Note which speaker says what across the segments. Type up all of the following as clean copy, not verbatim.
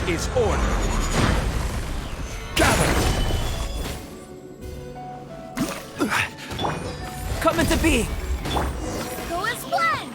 Speaker 1: Is order. Gather.
Speaker 2: Come into being.
Speaker 3: Go as planned!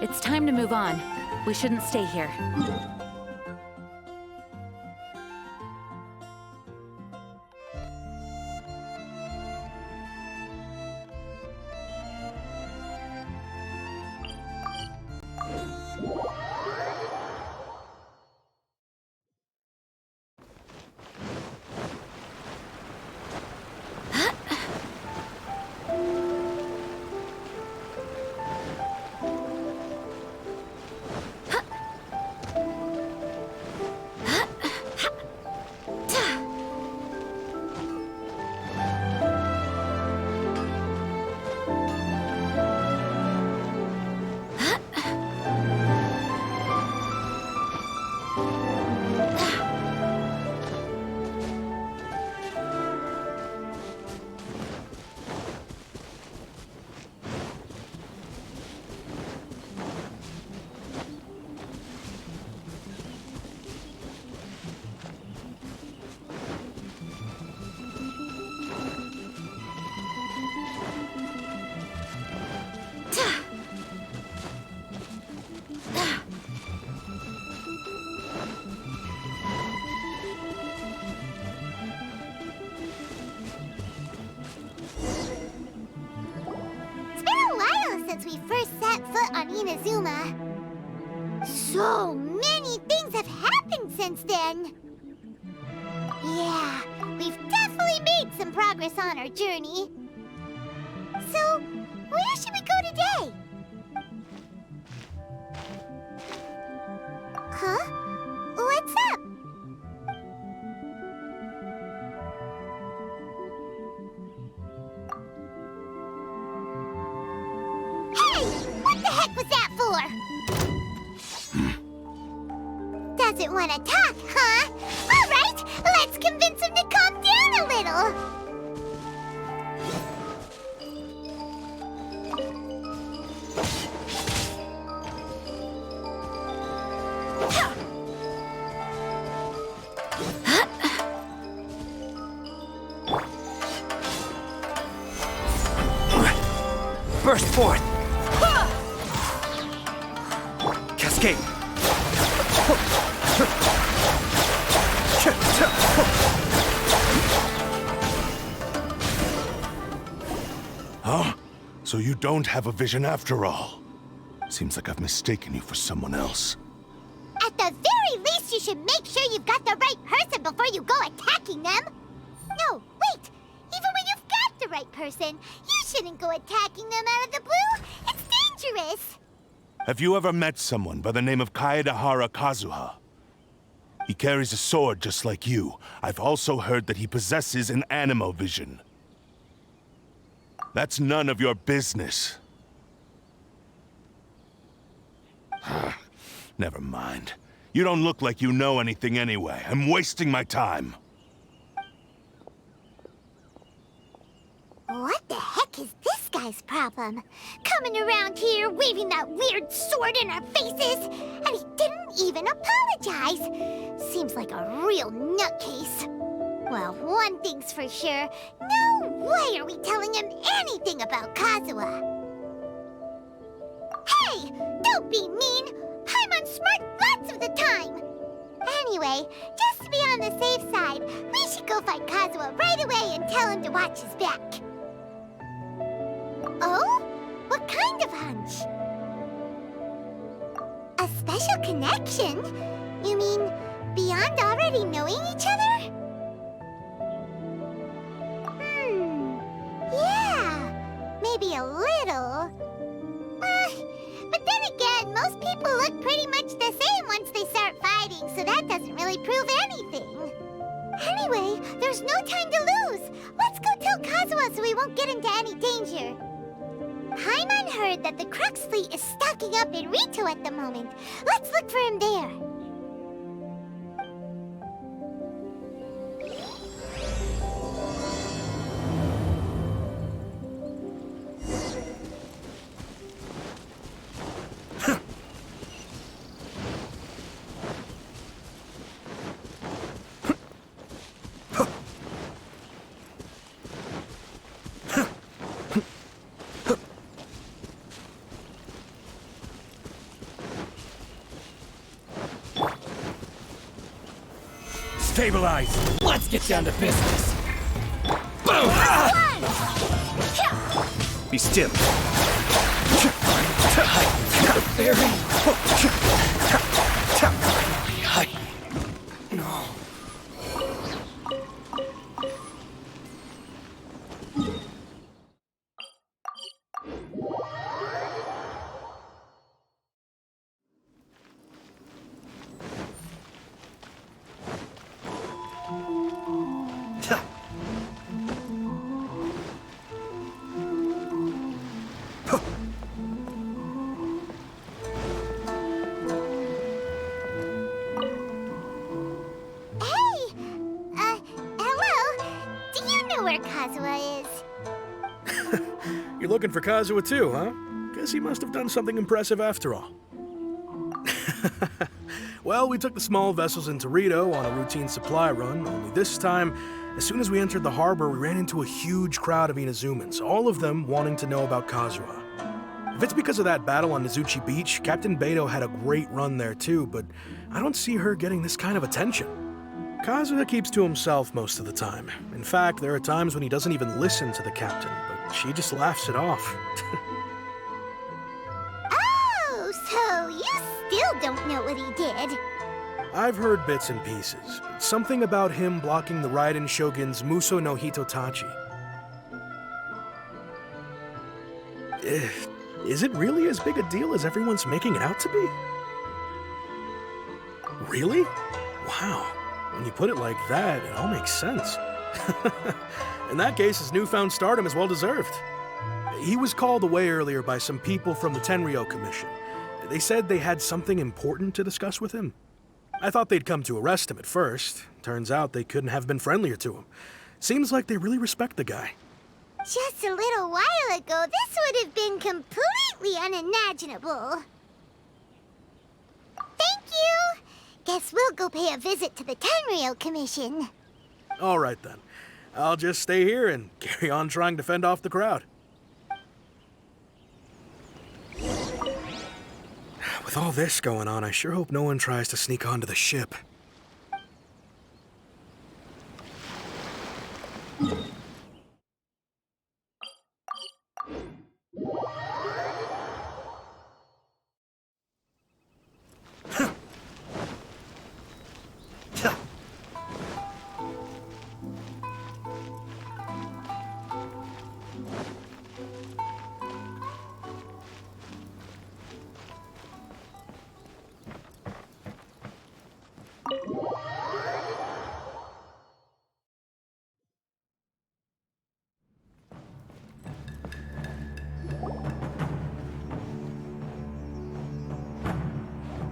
Speaker 2: It's time to move on. We shouldn't stay here.
Speaker 3: Since we first set foot on Inazuma. So many things have happened since then. Yeah, we've definitely made some progress on our journey. So, where should we go today? Huh? What's up? What the heck was that for? Doesn't want to talk, huh? All right, let's convince him to calm down a little.
Speaker 1: Burst forth! escape.
Speaker 4: Huh? So you don't have a vision after all? Seems like I've mistaken you for someone else.
Speaker 3: At the very least, you should make sure you've got the right person before you go attacking them. No, wait. Even when you've got the right person, you shouldn't go attacking them out of the blue. It's dangerous.
Speaker 4: Have you ever met someone by the name of Kazuha? He carries a sword just like you. I've also heard that he possesses an animo vision. That's none of your business. Never mind. You don't look like you know anything anyway. I'm wasting my time.
Speaker 3: What the heck is this guy's problem? Coming around here, waving that weird sword in our faces, and he didn't even apologize. Seems like a real nutcase. Well, one thing's for sure. No way are we telling him anything about Kazuha. Hey! Don't be mean! Paimon's smart lots of the time! Anyway, just to be on the safe side, we should go find Kazuha right away and tell him to watch his back. Oh? What kind of hunch? A special connection? You mean beyond already knowing each other? Yeah, maybe a little. But then again, most people look pretty much the same once they start fighting, so that doesn't really prove anything. Anyway, there's no time to lose. Let's go tell Kazuha so we won't get into any danger. Paimon heard that the Crux fleet is stocking up in Rito at the moment. Let's look for him there.
Speaker 1: Stabilize. Let's get down to business. Boom! Be still. Very. No.
Speaker 3: Kazuha is.
Speaker 5: You're looking for Kazuha too, huh? Guess he must have done something impressive after all. Well, we took the small vessels into Rito on a routine supply run, only this time, as soon as we entered the harbor, we ran into a huge crowd of Inazumans, all of them wanting to know about Kazuha. If it's because of that battle on Nizuchi Beach, Captain Beidou had a great run there too, but I don't see her getting this kind of attention. Kazuha keeps to himself most of the time. In fact, there are times when he doesn't even listen to the captain, but she just laughs it off.
Speaker 3: Oh, so you still don't know what he did?
Speaker 5: I've heard bits and pieces. Something about him blocking the Raiden Shogun's Muso no Hitotachi. Is it really as big a deal as everyone's making it out to be? Really? Wow. When you put it like that, it all makes sense. In that case, his newfound stardom is well-deserved. He was called away earlier by some people from the Tenryou Commission. They said they had something important to discuss with him. I thought they'd come to arrest him at first. Turns out they couldn't have been friendlier to him. Seems like they really respect the guy.
Speaker 3: Just a little while ago, this would have been completely unimaginable. Thank you! Guess we'll go pay a visit to the Tenryou Commission.
Speaker 5: All right then. I'll just stay here and carry on trying to fend off the crowd. With all this going on, I sure hope no one tries to sneak onto the ship.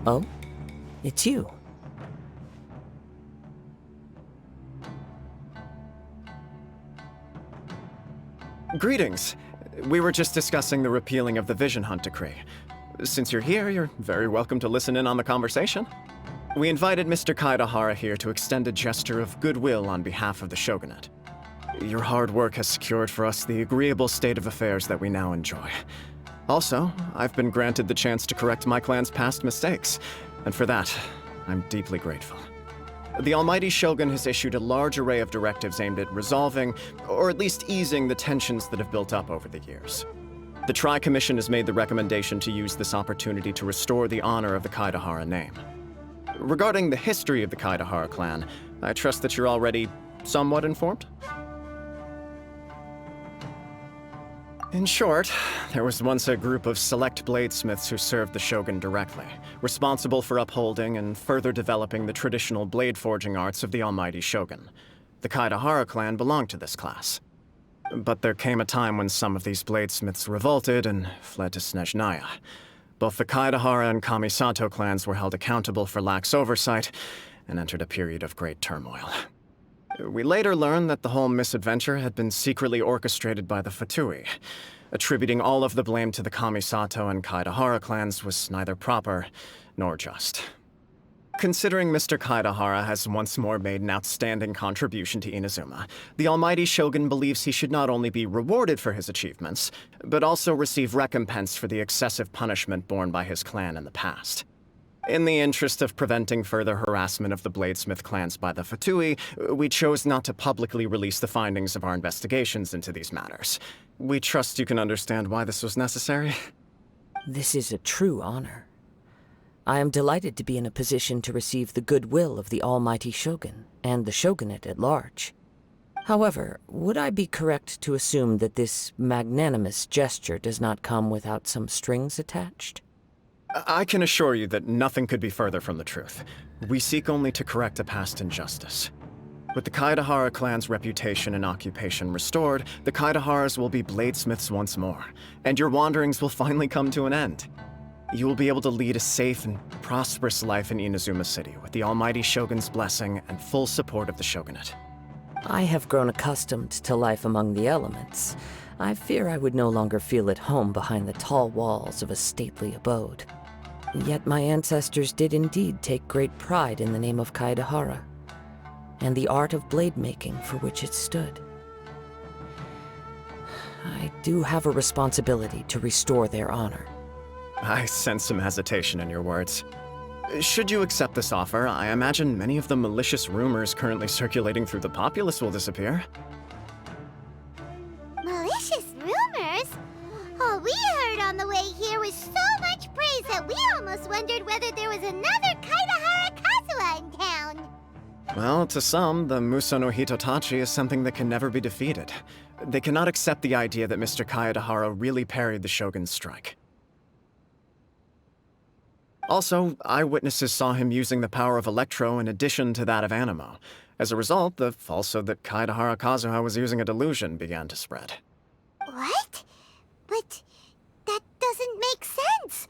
Speaker 6: Oh? It's you.
Speaker 7: Greetings. We were just discussing the repealing of the Vision Hunt decree. Since you're here, you're very welcome to listen in on the conversation. We invited Mr. Kaedahara here to extend a gesture of goodwill on behalf of the Shogunate. Your hard work has secured for us the agreeable state of affairs that we now enjoy. Also, I've been granted the chance to correct my clan's past mistakes, and for that, I'm deeply grateful. The Almighty Shogun has issued a large array of directives aimed at resolving, or at least easing, the tensions that have built up over the years. The Tri-Commission has made the recommendation to use this opportunity to restore the honor of the Kaedahara name. Regarding the history of the Kaedahara clan, I trust that you're already somewhat informed? In short, there was once a group of select bladesmiths who served the Shogun directly, responsible for upholding and further developing the traditional blade forging arts of the Almighty Shogun. The Kaedahara clan belonged to this class. But there came a time when some of these bladesmiths revolted and fled to Snezhnaya. Both the Kaedahara and Kamisato clans were held accountable for lax oversight and entered a period of great turmoil. We later learned that the whole misadventure had been secretly orchestrated by the Fatui. Attributing all of the blame to the Kamisato and Kaedahara clans was neither proper nor just. Considering Mr. Kaedahara has once more made an outstanding contribution to Inazuma, the Almighty Shogun believes he should not only be rewarded for his achievements, but also receive recompense for the excessive punishment borne by his clan in the past. In the interest of preventing further harassment of the Bladesmith clans by the Fatui, we chose not to publicly release the findings of our investigations into these matters. We trust you can understand why this was necessary.
Speaker 6: This is a true honor. I am delighted to be in a position to receive the goodwill of the Almighty Shogun and the Shogunate at large. However, would I be correct to assume that this magnanimous gesture does not come without some strings attached?
Speaker 7: I can assure you that nothing could be further from the truth. We seek only to correct a past injustice. With the Kaedahara clan's reputation and occupation restored, the Kaedaharas will be bladesmiths once more, and your wanderings will finally come to an end. You will be able to lead a safe and prosperous life in Inazuma City with the Almighty Shogun's blessing and full support of the Shogunate.
Speaker 6: I have grown accustomed to life among the elements. I fear I would no longer feel at home behind the tall walls of a stately abode. Yet my ancestors did indeed take great pride in the name of Kaedahara, and the art of blade making for which it stood. I do have a responsibility to restore their honor.
Speaker 7: I sense some hesitation in your words. Should you accept this offer, I imagine many of the malicious rumors currently circulating through the populace will disappear.
Speaker 3: Malicious rumors? All we heard on the way here was so much praise that we almost wondered whether there was another Kaedahara Kazuha in town.
Speaker 7: Well, to some, the Muso no Hitotachi is something that can never be defeated. They cannot accept the idea that Mr. Kaedahara really parried the Shogun's strike. Also, eyewitnesses saw him using the power of Electro in addition to that of Animo. As a result, the falsehood that Kaedahara Kazuha was using a delusion began to spread.
Speaker 3: What? But that doesn't make sense.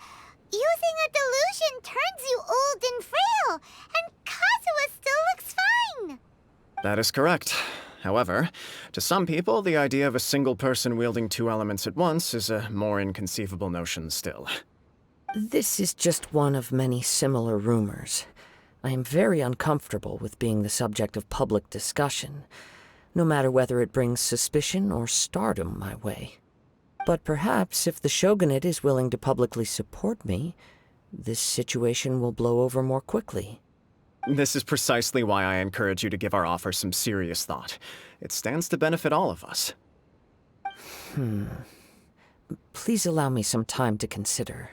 Speaker 3: Using a delusion turns you old and frail, and Kazuha still looks fine.
Speaker 7: That is correct. However, to some people, the idea of a single person wielding two elements at once is a more inconceivable notion still.
Speaker 6: This is just one of many similar rumors. I am very uncomfortable with being the subject of public discussion, no matter whether it brings suspicion or stardom my way. But perhaps if the Shogunate is willing to publicly support me, this situation will blow over more quickly.
Speaker 7: This is precisely why I encourage you to give our offer some serious thought. It stands to benefit all of us.
Speaker 6: Please allow me some time to consider.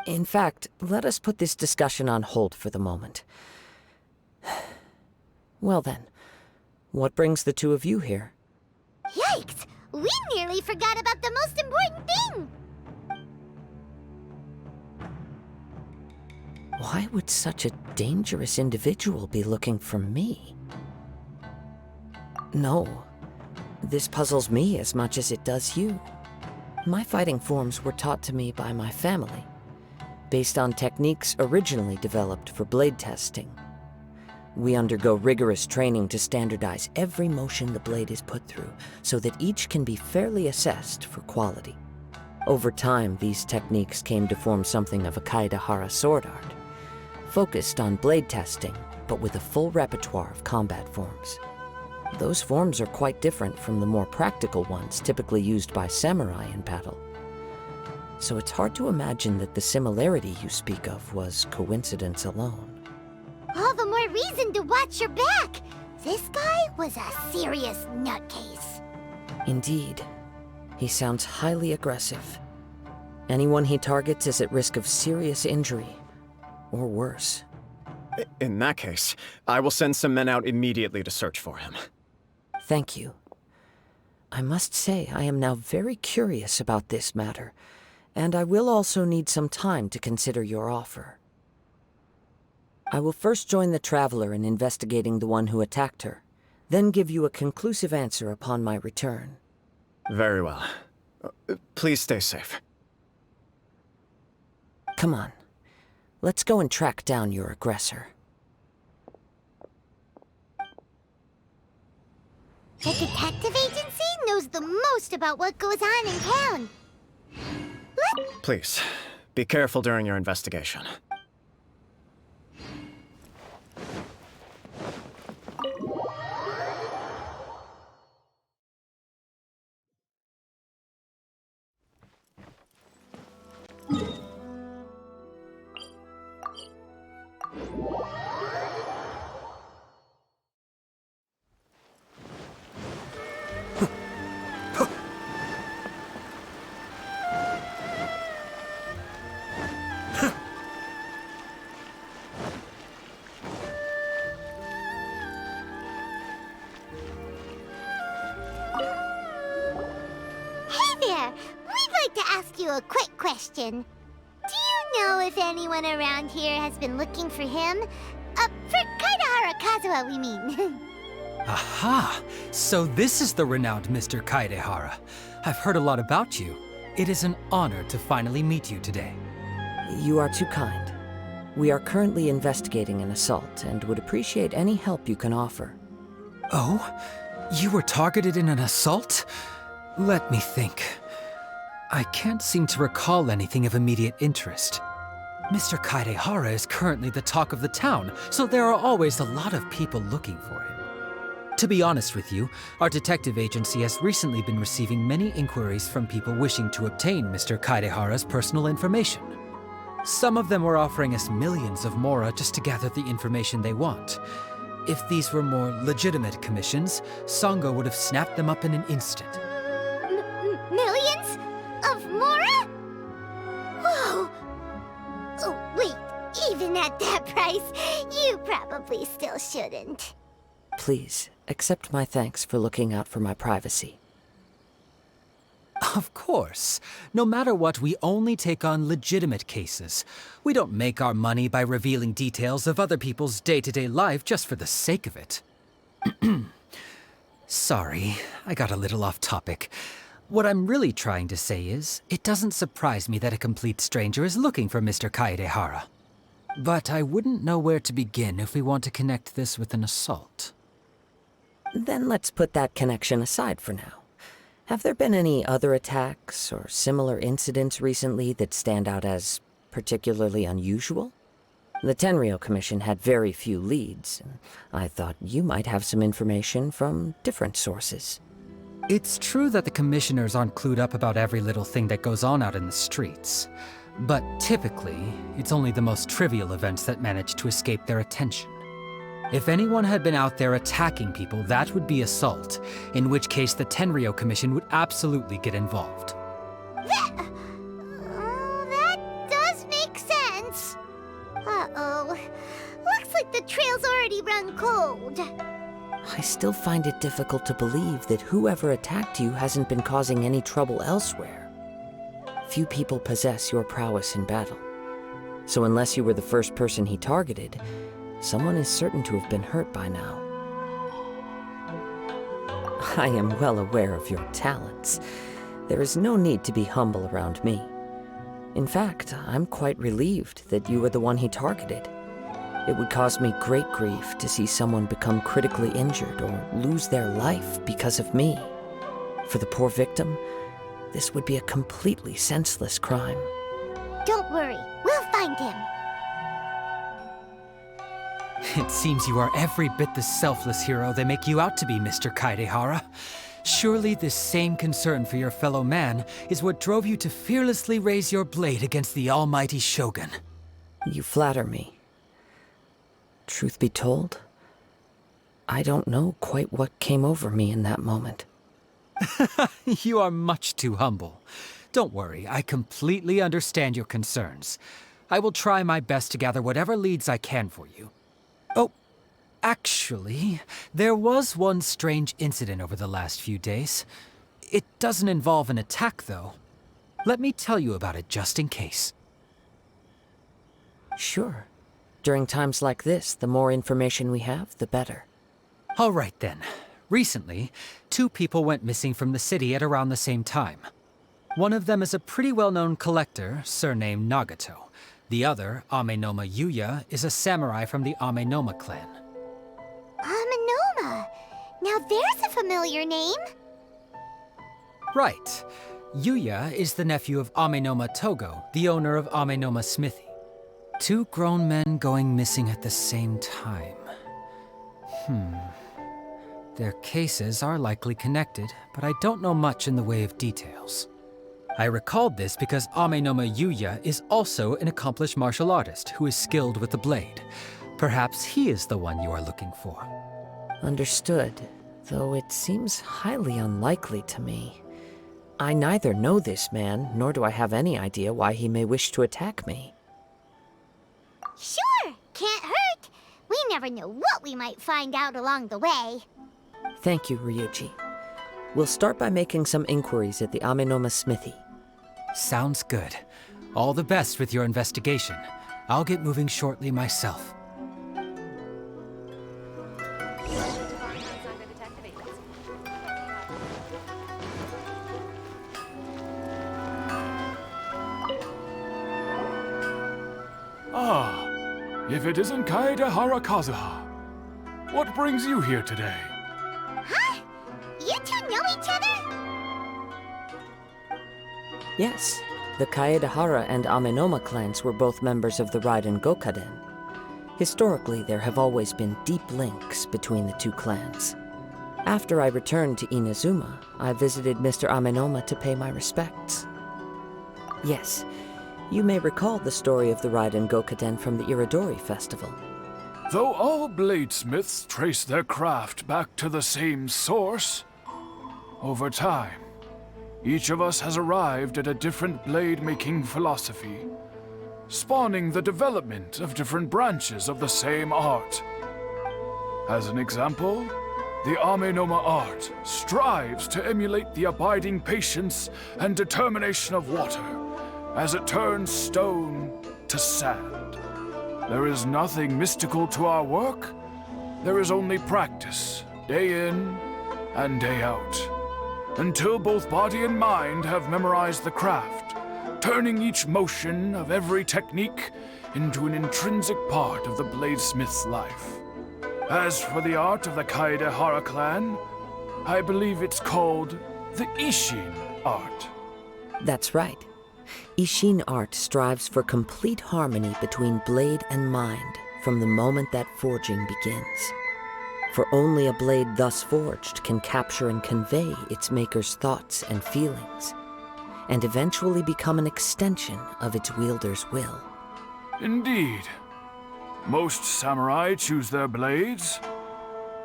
Speaker 6: In fact, let us put this discussion on hold for the moment. Well then, what brings the two of you here?
Speaker 3: Yikes! We nearly forgot about the most important thing!
Speaker 6: Why would such a dangerous individual be looking for me? No, this puzzles me as much as it does you. My fighting forms were taught to me by my family, based on techniques originally developed for blade testing. We undergo rigorous training to standardize every motion the blade is put through, so that each can be fairly assessed for quality. Over time, these techniques came to form something of a Kaedehara sword art, focused on blade testing, but with a full repertoire of combat forms. Those forms are quite different from the more practical ones typically used by samurai in battle. So it's hard to imagine that the similarity you speak of was coincidence alone.
Speaker 3: All the more reason to watch your back! This guy was a serious nutcase.
Speaker 6: Indeed. He sounds highly aggressive. Anyone he targets is at risk of serious injury, or worse.
Speaker 7: In that case, I will send some men out immediately to search for him.
Speaker 6: Thank you. I must say I am now very curious about this matter, and I will also need some time to consider your offer. I will first join the Traveler in investigating the one who attacked her, then give you a conclusive answer upon my return.
Speaker 7: Very well. Please stay safe.
Speaker 6: Come on. Let's go and track down your aggressor.
Speaker 3: The detective agency knows the most about what goes on in town.
Speaker 7: Please, be careful during your investigation.
Speaker 3: A quick question. Do you know if anyone around here has been looking for him? For Kaedehara Kazuha, we mean.
Speaker 1: Aha! So this is the renowned Mr. Kaedehara. I've heard a lot about you. It is an honor to finally meet you today.
Speaker 6: You are too kind. We are currently investigating an assault and would appreciate any help you can offer.
Speaker 1: Oh? You were targeted in an assault? Let me think. I can't seem to recall anything of immediate interest. Mr. Kaedehara is currently the talk of the town, so there are always a lot of people looking for him. To be honest with you, our detective agency has recently been receiving many inquiries from people wishing to obtain Mr. Kaedehara's personal information. Some of them were offering us millions of mora just to gather the information they want. If these were more legitimate commissions, Sango would have snapped them up in an instant.
Speaker 3: Millions? Of mora? Whoa! Oh, wait, even at that price, you probably still shouldn't.
Speaker 6: Please, accept my thanks for looking out for my privacy.
Speaker 1: Of course. No matter what, we only take on legitimate cases. We don't make our money by revealing details of other people's day-to-day life just for the sake of it. Sorry, I got a little off topic. What I'm really trying to say is, it doesn't surprise me that a complete stranger is looking for Mr. Kaedehara. But I wouldn't know where to begin if we want to connect this with an assault.
Speaker 6: Then let's put that connection aside for now. Have there been any other attacks or similar incidents recently that stand out as particularly unusual? The Tenryou Commission had very few leads, and I thought you might have some information from different sources.
Speaker 1: It's true that the commissioners aren't clued up about every little thing that goes on out in the streets. But typically, it's only the most trivial events that manage to escape their attention. If anyone had been out there attacking people, that would be assault, in which case the Tenryou Commission would absolutely get involved.
Speaker 3: That does make sense. Uh-oh. Looks like the trail's already run cold.
Speaker 6: I still find it difficult to believe that whoever attacked you hasn't been causing any trouble elsewhere. Few people possess your prowess in battle. So unless you were the first person he targeted, someone is certain to have been hurt by now. I am well aware of your talents. There is no need to be humble around me. In fact, I'm quite relieved that you were the one he targeted. It would cause me great grief to see someone become critically injured or lose their life because of me. For the poor victim, this would be a completely senseless crime.
Speaker 3: Don't worry, we'll find him.
Speaker 1: It seems you are every bit the selfless hero they make you out to be, Mr. Kaedehara. Surely this same concern for your fellow man is what drove you to fearlessly raise your blade against the almighty Shogun.
Speaker 6: You flatter me. Truth be told, I don't know quite what came over me in that moment.
Speaker 1: You are much too humble. Don't worry, I completely understand your concerns. I will try my best to gather whatever leads I can for you. Oh, actually, there was one strange incident over the last few days. It doesn't involve an attack, though. Let me tell you about it just in case.
Speaker 6: Sure. During times like this, the more information we have, the better.
Speaker 1: All right, then. Recently, 2 people went missing from the city at around the same time. One of them is a pretty well-known collector, surnamed Nagato. The other, Amenoma Yuya, is a samurai from the Amenoma clan.
Speaker 3: Amenoma! Now there's a familiar name.
Speaker 1: Right. Yuya is the nephew of Amenoma Togo, the owner of Amenoma Smithy. 2 grown men going missing at the same time. Their cases are likely connected, but I don't know much in the way of details. I recalled this because Amenoma Yuya is also an accomplished martial artist who is skilled with the blade. Perhaps he is the one you are looking for.
Speaker 6: Understood, though it seems highly unlikely to me. I neither know this man, nor do I have any idea why he may wish to attack me.
Speaker 3: Sure, can't hurt. We never know what we might find out along the way.
Speaker 6: Thank you, Ryuji. We'll start by making some inquiries at the Amenoma Smithy.
Speaker 1: Sounds good. All the best with your investigation. I'll get moving shortly myself.
Speaker 8: Ah, if it isn't Kaedehara Kazuha. What brings you here today?
Speaker 3: Huh? You 2 know each other?
Speaker 6: Yes, the Kaedehara and Amenoma clans were both members of the Raiden Gokaden. Historically, there have always been deep links between the 2 clans. After I returned to Inazuma, I visited Mr. Amenoma to pay my respects. Yes, you may recall the story of the Raiden Gokaden from the Iridori Festival.
Speaker 8: Though all bladesmiths trace their craft back to the same source, over time, each of us has arrived at a different blade-making philosophy, spawning the development of different branches of the same art. As an example, the Amenoma art strives to emulate the abiding patience and determination of water as it turns stone to sand. There is nothing mystical to our work. There is only practice, day in and day out, until both body and mind have memorized the craft, turning each motion of every technique into an intrinsic part of the bladesmith's life. As for the art of the Kaedehara clan, I believe it's called the Ishin art.
Speaker 6: That's right. Ishin art strives for complete harmony between blade and mind from the moment that forging begins. For only a blade thus forged can capture and convey its maker's thoughts and feelings. and eventually become an extension of its wielder's will.
Speaker 8: Indeed. Most samurai choose their blades,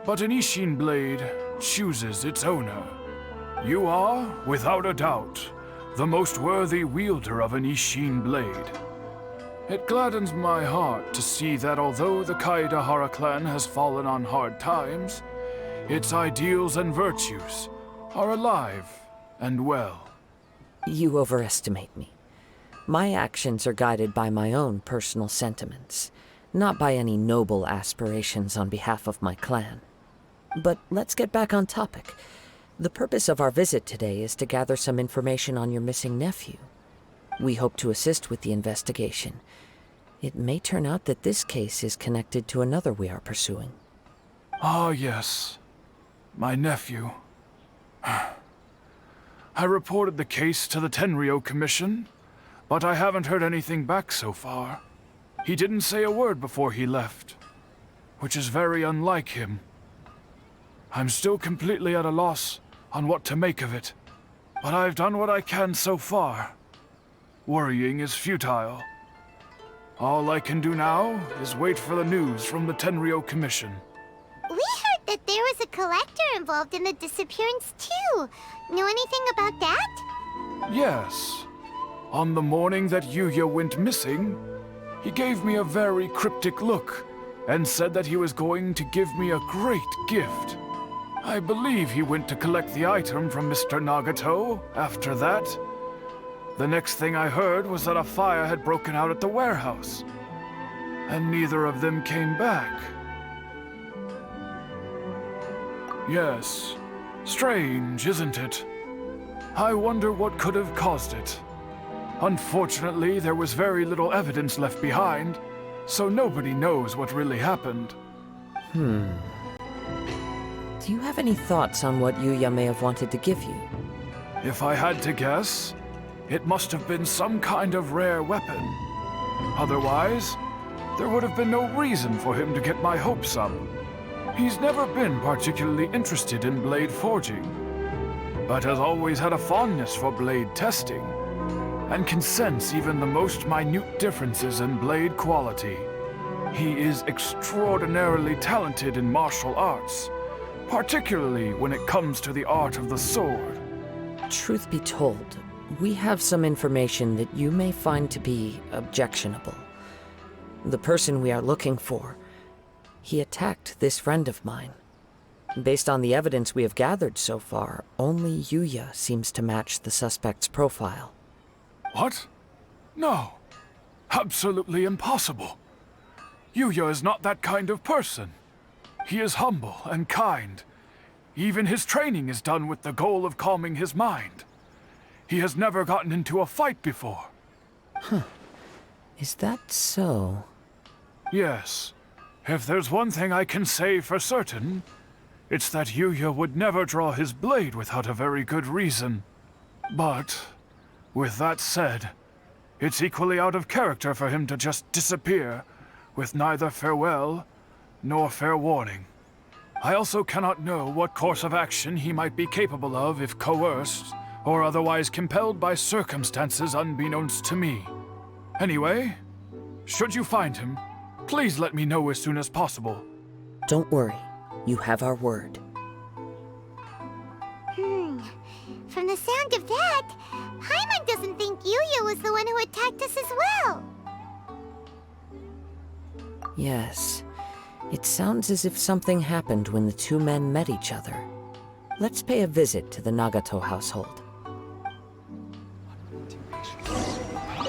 Speaker 8: but an Ishin blade chooses its owner. You are, without a doubt, the most worthy wielder of an Ishin blade. It gladdens my heart to see that although the Kaedahara clan has fallen on hard times, its ideals and virtues are alive and well.
Speaker 6: You overestimate me. My actions are guided by my own personal sentiments, not by any noble aspirations on behalf of my clan. But let's get back on topic. The purpose of our visit today is to gather some information on your missing nephew. We hope to assist with the investigation. It may turn out that this case is connected to another we are pursuing.
Speaker 8: Ah, yes. My nephew. I reported the case to the Tenryou Commission, but I haven't heard anything back so far. He didn't say a word before he left, which is very unlike him. I'm still completely at a loss on what to make of it, but I've done what I can so far. Worrying is futile. All I can do now is wait for the news from the Tenryou Commission.
Speaker 3: We heard that there was a collector involved in the disappearance too. Know anything about that?
Speaker 8: Yes. On the morning that Yuya went missing, he gave me a very cryptic look and said that he was going to give me a great gift. I believe he went to collect the item from Mr. Nagato after that. The next thing I heard was that a fire had broken out at the warehouse, and neither of them came back. Yes, strange, isn't it? I wonder what could have caused it. Unfortunately, there was very little evidence left behind, so nobody knows what really happened.
Speaker 6: Do you have any thoughts on what Yuya may have wanted to give you?
Speaker 8: If I had to guess, it must have been some kind of rare weapon. Otherwise, there would have been no reason for him to get my hopes up. He's never been particularly interested in blade forging, but has always had a fondness for blade testing, and can sense even the most minute differences in blade quality. He is extraordinarily talented in martial arts, particularly when it comes to the art of the sword.
Speaker 6: Truth be told, we have some information that you may find to be objectionable. The person we are looking for, he attacked this friend of mine. Based on the evidence we have gathered so far, only Yuya seems to match the suspect's profile.
Speaker 8: What? No. Absolutely impossible. Yuya is not that kind of person. He is humble and kind. Even his training is done with the goal of calming his mind. He has never gotten into a fight before.
Speaker 6: Is that so?
Speaker 8: Yes. If there's one thing I can say for certain, it's that Yuya would never draw his blade without a very good reason. But, with that said, it's equally out of character for him to just disappear, with neither farewell nor fair warning. I also cannot know what course of action he might be capable of if coerced, or otherwise compelled by circumstances unbeknownst to me. Anyway, should you find him, please let me know as soon as possible.
Speaker 6: Don't worry, you have our word.
Speaker 3: From the sound of that, Paimon doesn't think Yuya was the one who attacked us as well.
Speaker 6: Yes, it sounds as if something happened when the two men met each other. Let's pay a visit to the Nagato household.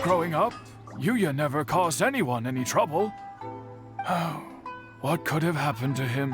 Speaker 8: Growing up, Yuya never caused anyone any trouble. Oh, what could have happened to him?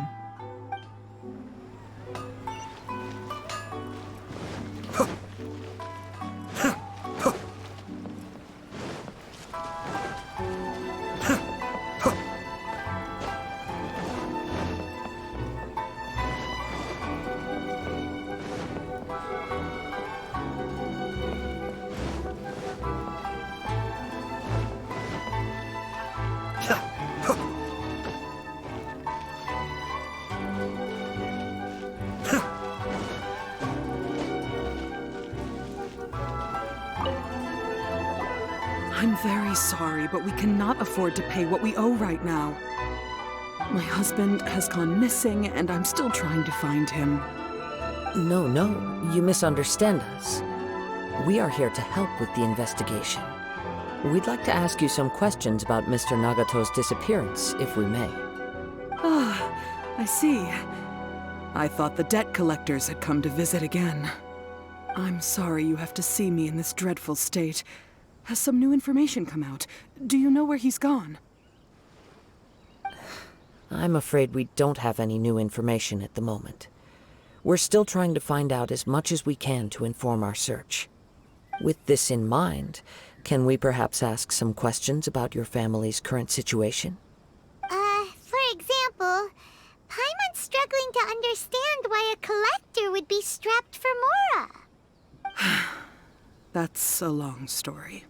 Speaker 9: I'm very sorry, but we cannot afford to pay what we owe right now. My husband has gone missing, and I'm still trying to find him.
Speaker 6: No, you misunderstand us. We are here to help with the investigation. We'd like to ask you some questions about Mr. Nagato's disappearance, if we may.
Speaker 9: Ah, I see. I thought the debt collectors had come to visit again. I'm sorry you have to see me in this dreadful state. Has some new information come out? Do you know where he's gone?
Speaker 6: I'm afraid we don't have any new information at the moment. We're still trying to find out as much as we can to inform our search. With this in mind, can we perhaps ask some questions about your family's current situation?
Speaker 3: For example, Paimon's struggling to understand why a collector would be strapped for Mora.
Speaker 9: That's a long story.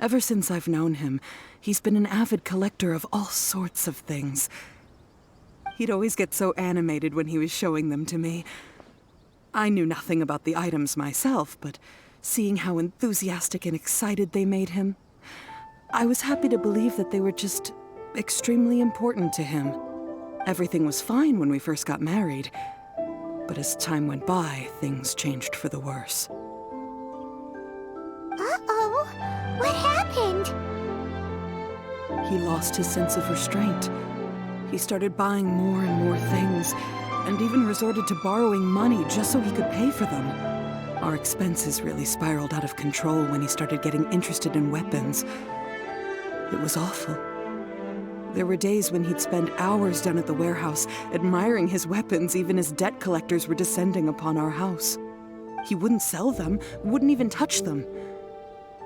Speaker 9: Ever since I've known him, he's been an avid collector of all sorts of things. He'd always get so animated when he was showing them to me. I knew nothing about the items myself, but seeing how enthusiastic and excited they made him, I was happy to believe that they were just extremely important to him. Everything was fine when we first got married, but as time went by, things changed for the worse.
Speaker 3: Uh-oh, what happened?
Speaker 9: He lost his sense of restraint. He started buying more and more things, and even resorted to borrowing money just so he could pay for them. Our expenses really spiraled out of control when he started getting interested in weapons. It was awful. There were days when he'd spend hours down at the warehouse, admiring his weapons even as debt collectors were descending upon our house. He wouldn't sell them, wouldn't even touch them.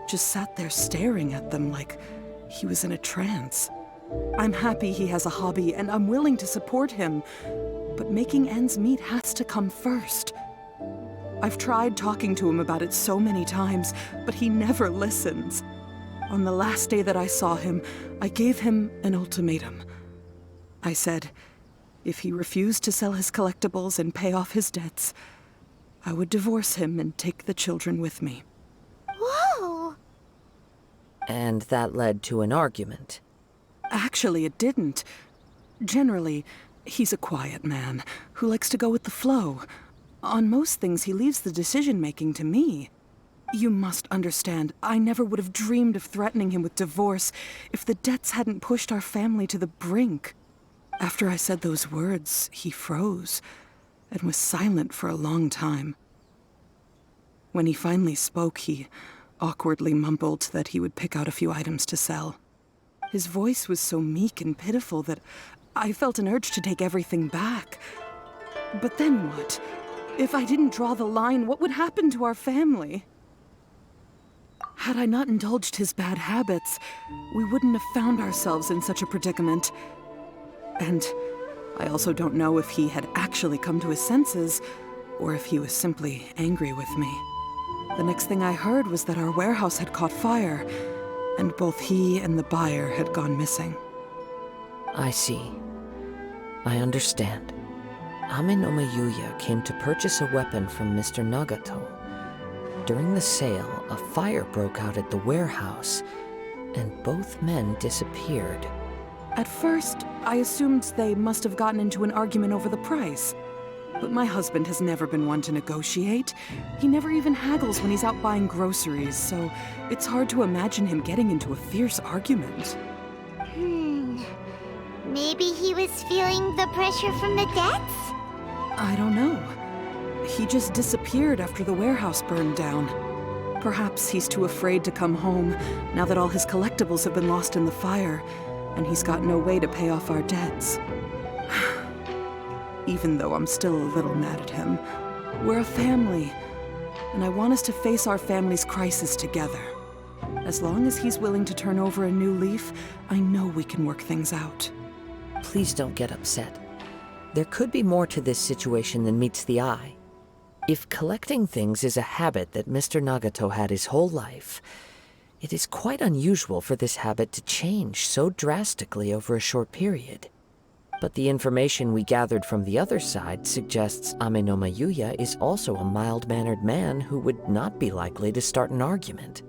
Speaker 9: Just sat there staring at them like he was in a trance. I'm happy he has a hobby, and I'm willing to support him, but making ends meet has to come first. I've tried talking to him about it so many times, but he never listens. On the last day that I saw him, I gave him an ultimatum. I said, if he refused to sell his collectibles and pay off his debts, I would divorce him and take the children with me.
Speaker 3: Whoa!
Speaker 6: And that led to an argument.
Speaker 9: Actually, it didn't. Generally, he's a quiet man who likes to go with the flow. On most things, he leaves the decision-making to me. You must understand, I never would have dreamed of threatening him with divorce if the debts hadn't pushed our family to the brink. After I said those words, he froze and was silent for a long time. When he finally spoke, he awkwardly mumbled that he would pick out a few items to sell. His voice was so meek and pitiful that I felt an urge to take everything back. But then what? If I didn't draw the line, what would happen to our family? Had I not indulged his bad habits, we wouldn't have found ourselves in such a predicament. And I also don't know if he had actually come to his senses, or if he was simply angry with me. The next thing I heard was that our warehouse had caught fire, and both he and the buyer had gone missing.
Speaker 6: I see. I understand. Ame no Mayuya came to purchase a weapon from Mr. Nagato. During the sale, a fire broke out at the warehouse, and both men disappeared.
Speaker 9: At first, I assumed they must have gotten into an argument over the price. But my husband has never been one to negotiate. He never even haggles when he's out buying groceries, so it's hard to imagine him getting into a fierce argument.
Speaker 3: Maybe he was feeling the pressure from the debts?
Speaker 9: I don't know. He just disappeared after the warehouse burned down. Perhaps he's too afraid to come home now that all his collectibles have been lost in the fire, and he's got no way to pay off our debts. Even though I'm still a little mad at him, we're a family, and I want us to face our family's crisis together. As long as he's willing to turn over a new leaf, I know we can work things out.
Speaker 6: Please don't get upset. There could be more to this situation than meets the eye. If collecting things is a habit that Mr. Nagato had his whole life, it is quite unusual for this habit to change so drastically over a short period. But the information we gathered from the other side suggests Ame no Mayuya is also a mild-mannered man who would not be likely to start an argument.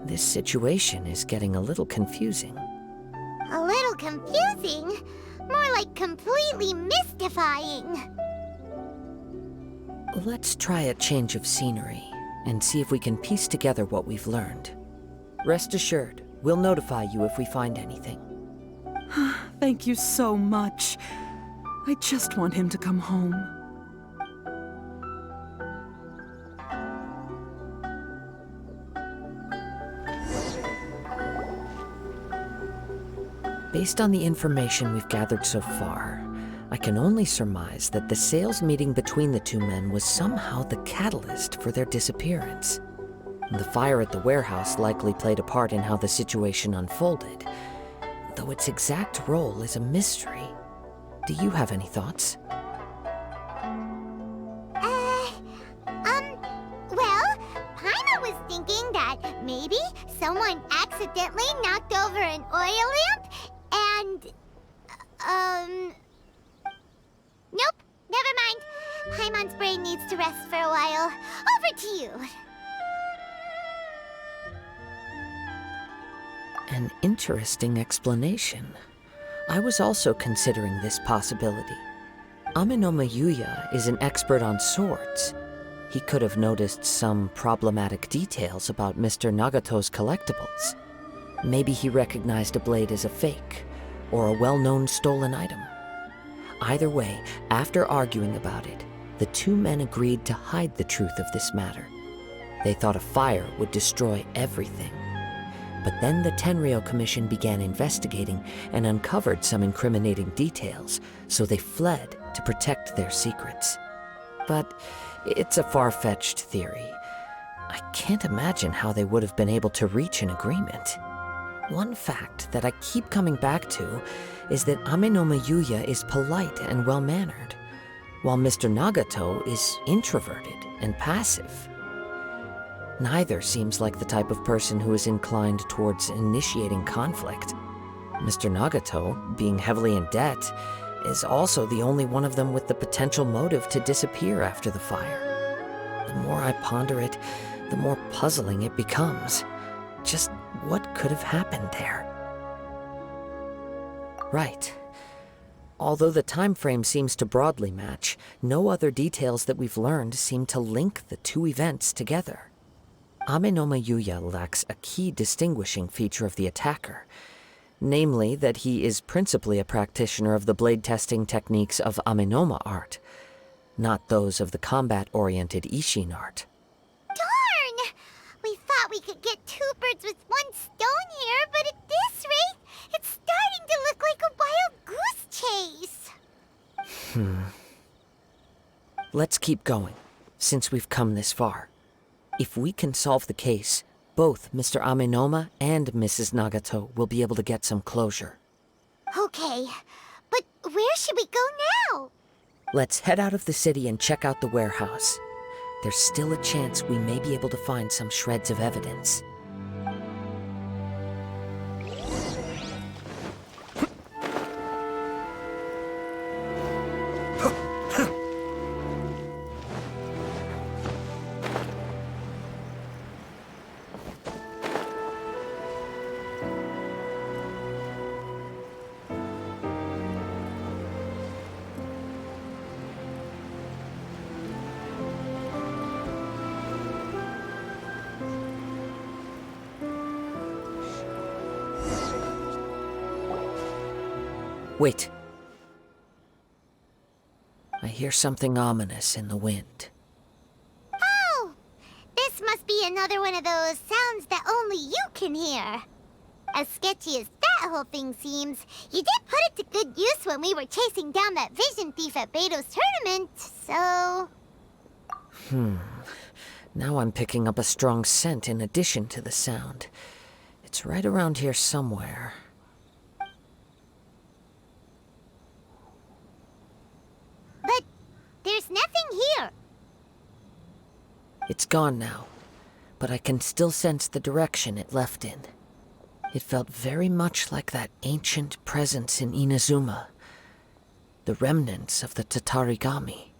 Speaker 6: This situation is getting a little confusing.
Speaker 3: A little confusing? More like completely mystifying.
Speaker 6: Let's try a change of scenery and see if we can piece together what we've learned. Rest assured, we'll notify you if we find anything.
Speaker 9: Thank you so much. I just want him to come home.
Speaker 6: Based on the information we've gathered so far, I can only surmise that the sales meeting between the two men was somehow the catalyst for their disappearance. The fire at the warehouse likely played a part in how the situation unfolded, though its exact role is a mystery. Do you have any thoughts?
Speaker 3: Well, Paimon was thinking that maybe someone accidentally knocked over an oil lamp and, nope, never mind. Paimon's brain needs to rest for a while. Over to you.
Speaker 6: An interesting explanation. I was also considering this possibility. Amenoma Yuya is an expert on swords. He could have noticed some problematic details about Mr. Nagato's collectibles. Maybe he recognized a blade as a fake, or a well-known stolen item. Either way, after arguing about it, the two men agreed to hide the truth of this matter. They thought a fire would destroy everything. But then the Tenryou Commission began investigating and uncovered some incriminating details, so they fled to protect their secrets. But it's a far-fetched theory. I can't imagine how they would have been able to reach an agreement. One fact that I keep coming back to is that Amenoma Yuya is polite and well-mannered, while Mr. Nagato is introverted and passive. Neither seems like the type of person who is inclined towards initiating conflict. Mr. Nagato, being heavily in debt, is also the only one of them with the potential motive to disappear after the fire. The more I ponder it, the more puzzling it becomes. Just what could have happened there? Right. Although the time frame seems to broadly match, no other details that we've learned seem to link the two events together. Amenoma Yuya lacks a key distinguishing feature of the attacker, namely that he is principally a practitioner of the blade testing techniques of Amenoma art, not those of the combat-oriented Ishin art.
Speaker 3: Darn! We thought we could get two birds with one stone here, but at this rate, it's starting to look like a wild goose chase.
Speaker 6: Let's keep going, since we've come this far. If we can solve the case, both Mr. Amenoma and Mrs. Nagato will be able to get some closure.
Speaker 3: Okay, but where should we go now?
Speaker 6: Let's head out of the city and check out the warehouse. There's still a chance we may be able to find some shreds of evidence. Wait. I hear something ominous in the wind.
Speaker 3: Oh! This must be another one of those sounds that only you can hear. As sketchy as that whole thing seems, you did put it to good use when we were chasing down that vision thief at Beto's tournament, so...
Speaker 6: Now I'm picking up a strong scent in addition to the sound. It's right around here somewhere.
Speaker 3: But there's nothing here.
Speaker 6: It's gone now, but I can still sense the direction it left in. It felt very much like that ancient presence in Inazuma, the remnants of the Tatarigami.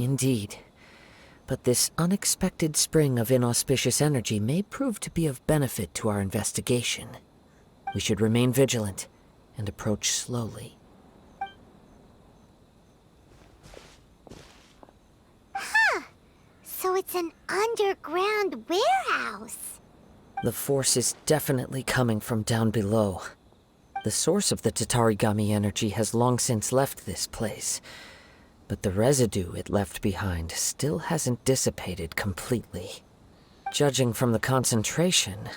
Speaker 6: Indeed. But this unexpected spring of inauspicious energy may prove to be of benefit to our investigation. We should remain vigilant and approach slowly.
Speaker 3: So it's an underground warehouse.
Speaker 6: The force is definitely coming from down below. The source of the Tatarigami energy has long since left this place, but the residue it left behind still hasn't dissipated completely. Judging from the concentration,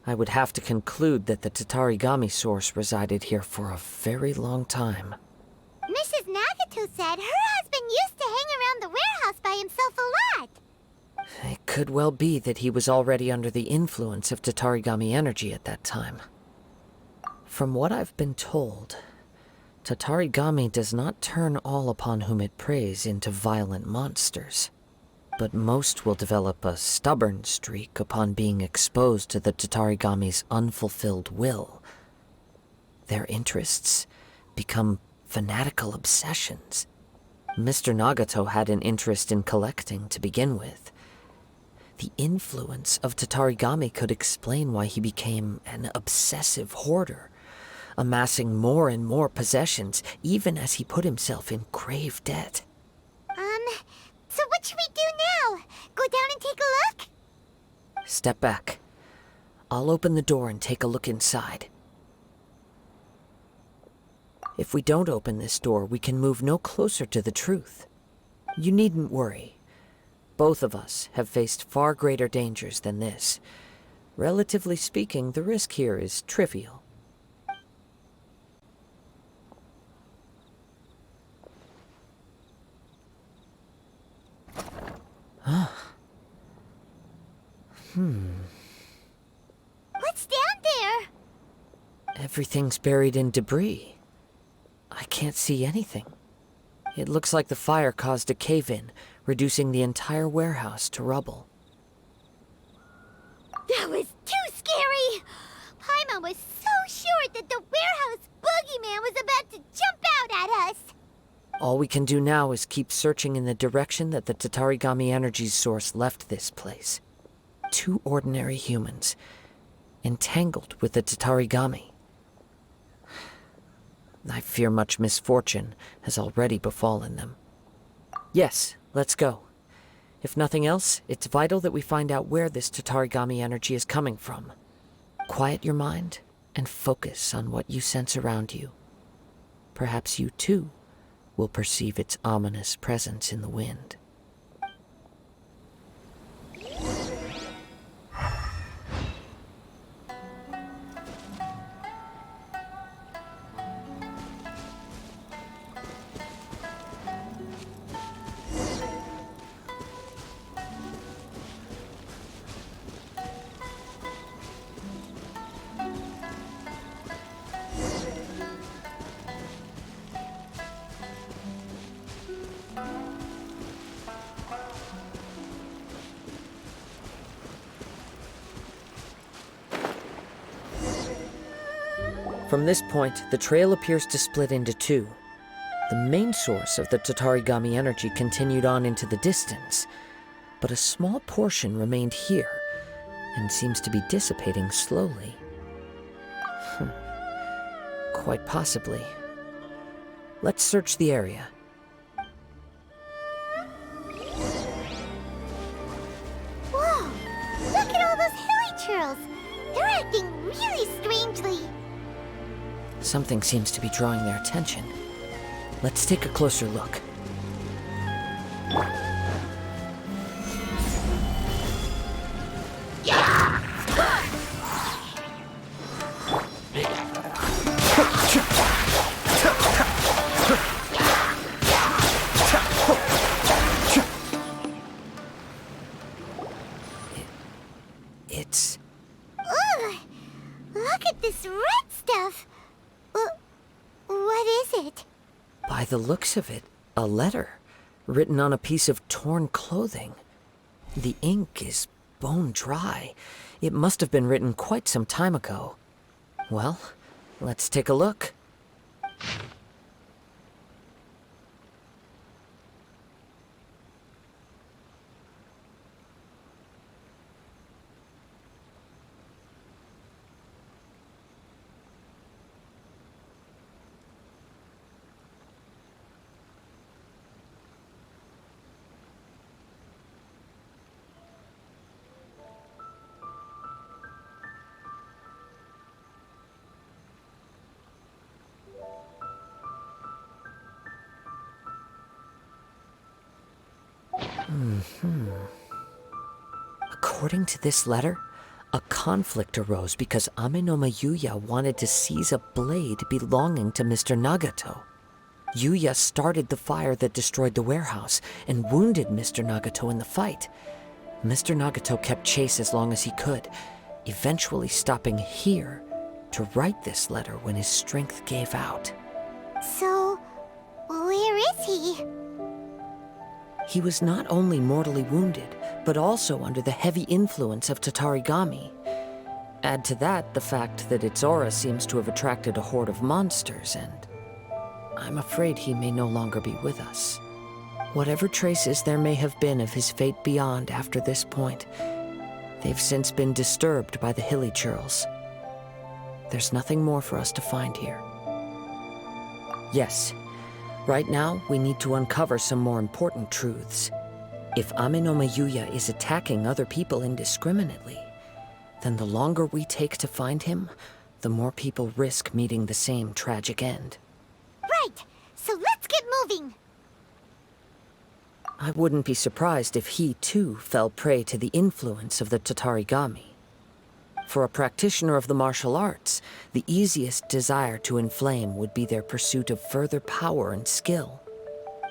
Speaker 6: I would have to conclude that the Tatarigami source resided here for a very long time.
Speaker 3: Mrs. Nagato said her husband used to hang around the warehouse by himself a lot.
Speaker 6: It could well be that he was already under the influence of Tatarigami energy at that time. From what I've been told, Tatarigami does not turn all upon whom it preys into violent monsters, but most will develop a stubborn streak upon being exposed to the Tatarigami's unfulfilled will. Their interests become fanatical obsessions. Mr. Nagato had an interest in collecting to begin with. The influence of Tatarigami could explain why he became an obsessive hoarder, amassing more and more possessions, even as he put himself in grave debt.
Speaker 3: So what should we do now? Go down and take a look?
Speaker 6: Step back. I'll open the door and take a look inside. If we don't open this door, we can move no closer to the truth. You needn't worry. Both of us have faced far greater dangers than this. Relatively speaking, the risk here is trivial.
Speaker 3: What's down there?
Speaker 6: Everything's buried in debris. I can't see anything. It looks like the fire caused a cave-in, reducing the entire warehouse to rubble.
Speaker 3: That was too scary! Paimon was so sure that the warehouse boogeyman was about to jump out at us!
Speaker 6: All we can do now is keep searching in the direction that the Tatarigami energy's source left this place. Two ordinary humans, entangled with the Tatarigami. I fear much misfortune has already befallen them. Yes, let's go. If nothing else, it's vital that we find out where this Tatarigami energy is coming from. Quiet your mind and focus on what you sense around you. Perhaps you too will perceive its ominous presence in the wind. From this point, the trail appears to split into two. The main source of the Tatarigami energy continued on into the distance, but a small portion remained here, and seems to be dissipating slowly. Quite possibly. Let's search the area.
Speaker 3: Whoa! Look at all those hilly churls! They're acting really strangely!
Speaker 6: Something seems to be drawing their attention. Let's take a closer look. It's...
Speaker 3: Ugh! Look at this red stuff! What is it?
Speaker 6: By the looks of it, a letter, written on a piece of torn clothing. The ink is bone dry. It must have been written quite some time ago. Well, let's take a look. According to this letter, a conflict arose because Amenoma Yuya wanted to seize a blade belonging to Mr. Nagato. Yuya started the fire that destroyed the warehouse and wounded Mr. Nagato in the fight. Mr. Nagato kept chase as long as he could, eventually stopping here to write this letter when his strength gave out.
Speaker 3: So, where is he?
Speaker 6: He was not only mortally wounded, but also under the heavy influence of Tatarigami. Add to that the fact that its aura seems to have attracted a horde of monsters, and I'm afraid he may no longer be with us. Whatever traces there may have been of his fate beyond after this point, they've since been disturbed by the hilly churls. There's nothing more for us to find here. Yes, right now we need to uncover some more important truths. If Amenoma Yuya is attacking other people indiscriminately, then the longer we take to find him, the more people risk meeting the same tragic end.
Speaker 3: Right, so let's get moving.
Speaker 6: I wouldn't be surprised if he, too, fell prey to the influence of the Tatarigami. For a practitioner of the martial arts, the easiest desire to inflame would be their pursuit of further power and skill.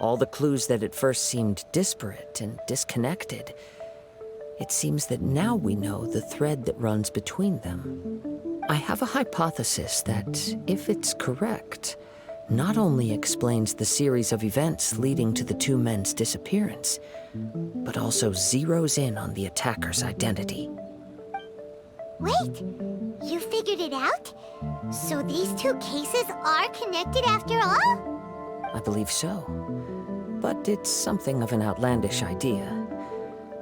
Speaker 6: All the clues that at first seemed disparate and disconnected, it seems that now we know the thread that runs between them. I have a hypothesis that, if it's correct, not only explains the series of events leading to the two men's disappearance, but also zeroes in on the attacker's identity.
Speaker 3: Wait, you figured it out? So these two cases are connected after all?
Speaker 6: I believe so. But it's something of an outlandish idea.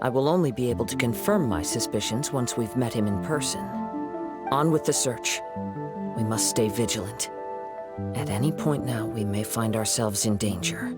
Speaker 6: I will only be able to confirm my suspicions once we've met him in person. On with the search. We must stay vigilant. At any point now, we may find ourselves in danger.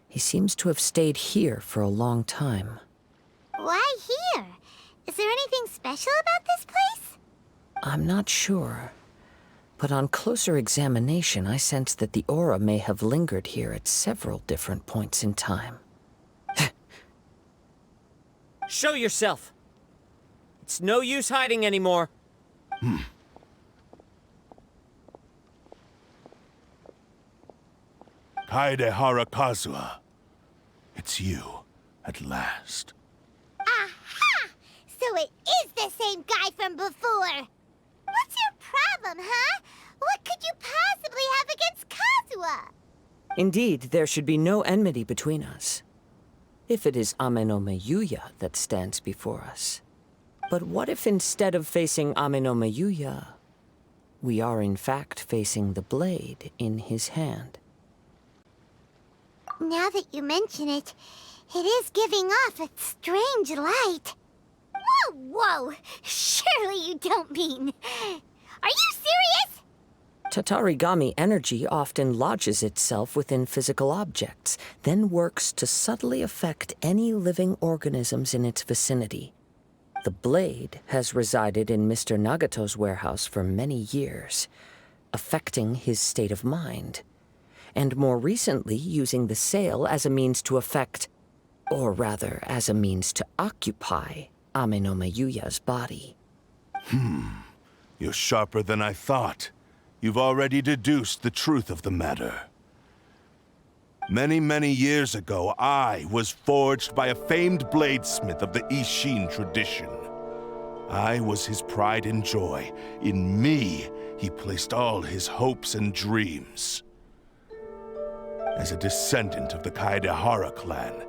Speaker 6: He seems to have stayed here for a long time.
Speaker 3: Why here? Is there anything special about this place?
Speaker 6: I'm not sure. But on closer examination, I sense that the aura may have lingered here at several different points in time.
Speaker 10: Show yourself! It's no use hiding anymore.
Speaker 4: Kaedehara Kazuha. It's you, at last.
Speaker 3: Aha! So it is the same guy from before! What's your problem, huh? What could you possibly have against Kazuha?
Speaker 6: Indeed, there should be no enmity between us. If it is Amenoma Yuya that stands before us. But what if instead of facing Amenoma Yuya, we are in fact facing the blade in his hand?
Speaker 3: Now that you mention it, it is giving off a strange light. Whoa, whoa! Surely you don't mean... Are you serious?
Speaker 6: Tatarigami energy often lodges itself within physical objects, then works to subtly affect any living organisms in its vicinity. The blade has resided in Mr. Nagato's warehouse for many years, affecting his state of mind, and more recently using the sale as a means to affect, or rather as a means to occupy, Amenoma Yuya's body.
Speaker 4: You're sharper than I thought. You've already deduced the truth of the matter. Many, many years ago, I was forged by a famed bladesmith of the Ishin tradition. I was his pride and joy. In me, he placed all his hopes and dreams. As a descendant of the Kaedehara clan,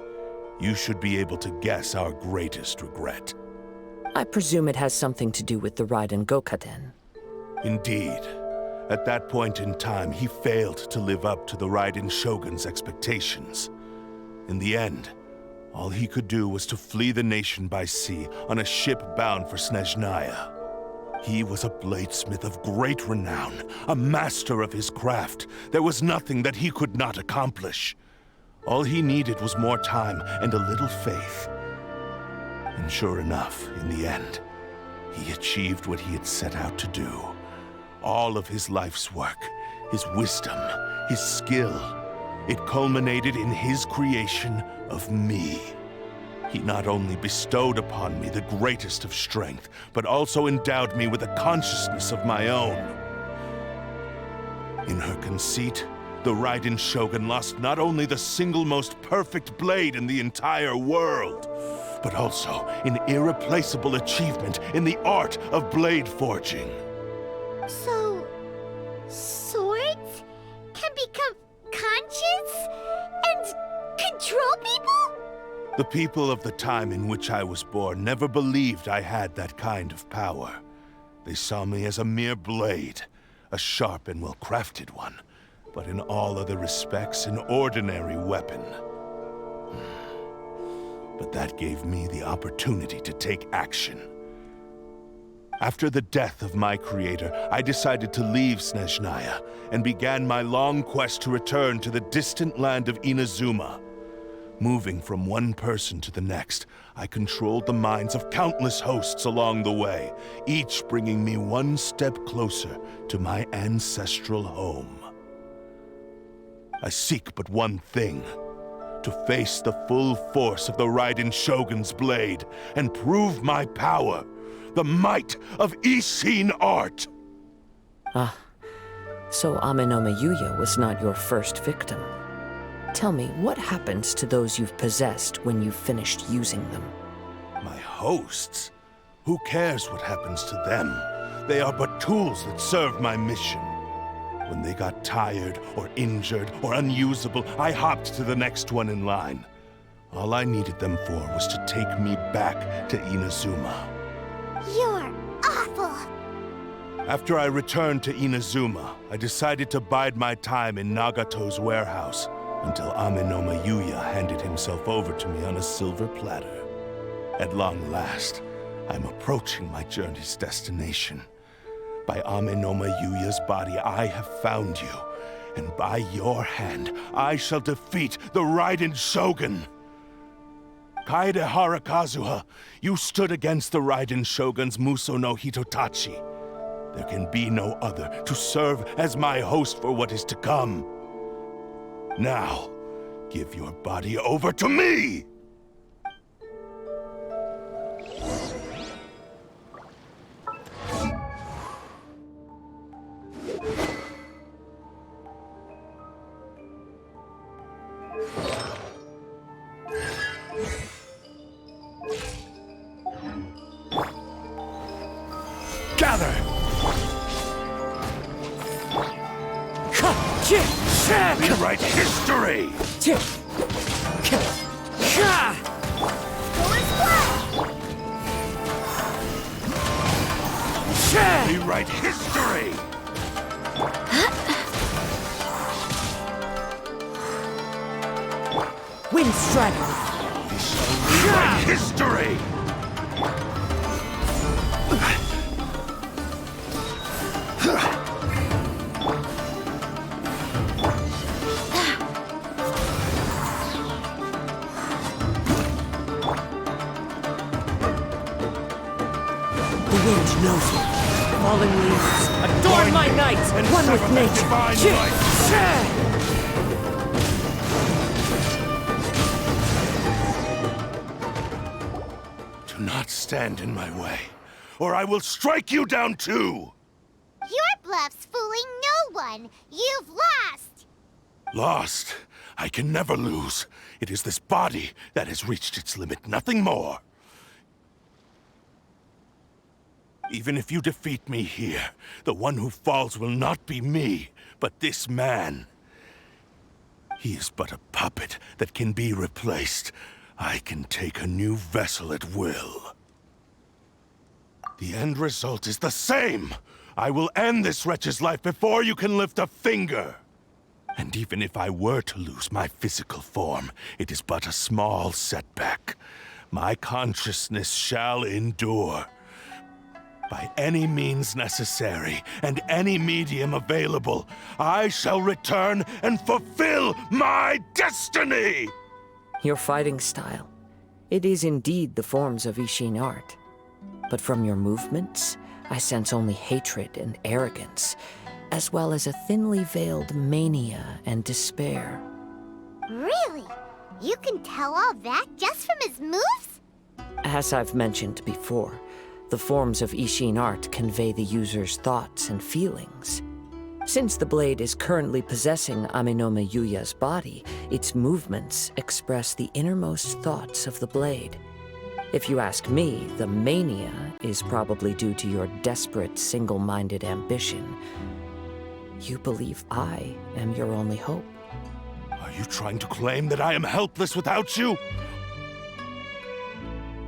Speaker 4: you should be able to guess our greatest regret.
Speaker 6: I presume it has something to do with the Raiden Gokaden.
Speaker 4: Indeed. At that point in time, he failed to live up to the Raiden Shogun's expectations. In the end, all he could do was to flee the nation by sea on a ship bound for Snezhnaya. He was a bladesmith of great renown, a master of his craft. There was nothing that he could not accomplish. All he needed was more time and a little faith. And sure enough, in the end, he achieved what he had set out to do. All of his life's work, his wisdom, his skill, it culminated in his creation of me. He not only bestowed upon me the greatest of strength, but also endowed me with a consciousness of my own. In her conceit, the Raiden Shogun lost not only the single most perfect blade in the entire world, but also an irreplaceable achievement in the art of blade forging.
Speaker 3: So, swords can become conscious and control people?
Speaker 4: The people of the time in which I was born never believed I had that kind of power. They saw me as a mere blade, a sharp and well-crafted one, but in all other respects an ordinary weapon. But that gave me the opportunity to take action. After the death of my creator, I decided to leave Snezhnaya and began my long quest to return to the distant land of Inazuma. Moving from one person to the next, I controlled the minds of countless hosts along the way, each bringing me one step closer to my ancestral home. I seek but one thing: to face the full force of the Raiden Shogun's blade and prove my power, the might of Ishin art!
Speaker 6: Ah, so Amenoma Yuya was not your first victim. Tell me, what happens to those you've possessed when you've finished using them?
Speaker 4: My hosts? Who cares what happens to them? They are but tools that serve my mission. When they got tired, or injured, or unusable, I hopped to the next one in line. All I needed them for was to take me back to Inazuma.
Speaker 3: You're awful!
Speaker 4: After I returned to Inazuma, I decided to bide my time in Nagato's warehouse until Amenoma Yuya handed himself over to me on a silver platter. At long last, I'm approaching my journey's destination. By Amenoma Yuya's body, I have found you, and by your hand, I shall defeat the Raiden Shogun! Kaedehara Kazuha, you stood against the Raiden Shogun's Muso no Hitotachi. There can be no other to serve as my host for what is to come. Now, give your body over to me! Gather! Rewrite history! Rewrite history!
Speaker 6: Wind Strider!
Speaker 4: We shall rewrite history!
Speaker 6: The wind knows me. Falling leaves, adorn my night, one with nature.
Speaker 4: Do not stand in my way, or I will strike you down too!
Speaker 3: Your bluff's fooling no one! You've lost!
Speaker 4: Lost? I can never lose. It is this body that has reached its limit, nothing more. Even if you defeat me here, the one who falls will not be me, but this man. He is but a puppet that can be replaced. I can take a new vessel at will. The end result is the same! I will end this wretch's life before you can lift a finger! And even if I were to lose my physical form, it is but a small setback. My consciousness shall endure. By any means necessary, and any medium available, I shall return and fulfill my destiny!
Speaker 6: Your fighting style. It is indeed the forms of Ishin art. But from your movements, I sense only hatred and arrogance, as well as a thinly veiled mania and despair.
Speaker 3: Really? You can tell all that just from his moves?
Speaker 6: As I've mentioned before, the forms of Ishin art convey the user's thoughts and feelings. Since the blade is currently possessing Aminome Yuya's body, its movements express the innermost thoughts of the blade. If you ask me, the mania is probably due to your desperate, single-minded ambition. You believe I am your only hope.
Speaker 4: Are you trying to claim that I am helpless without you?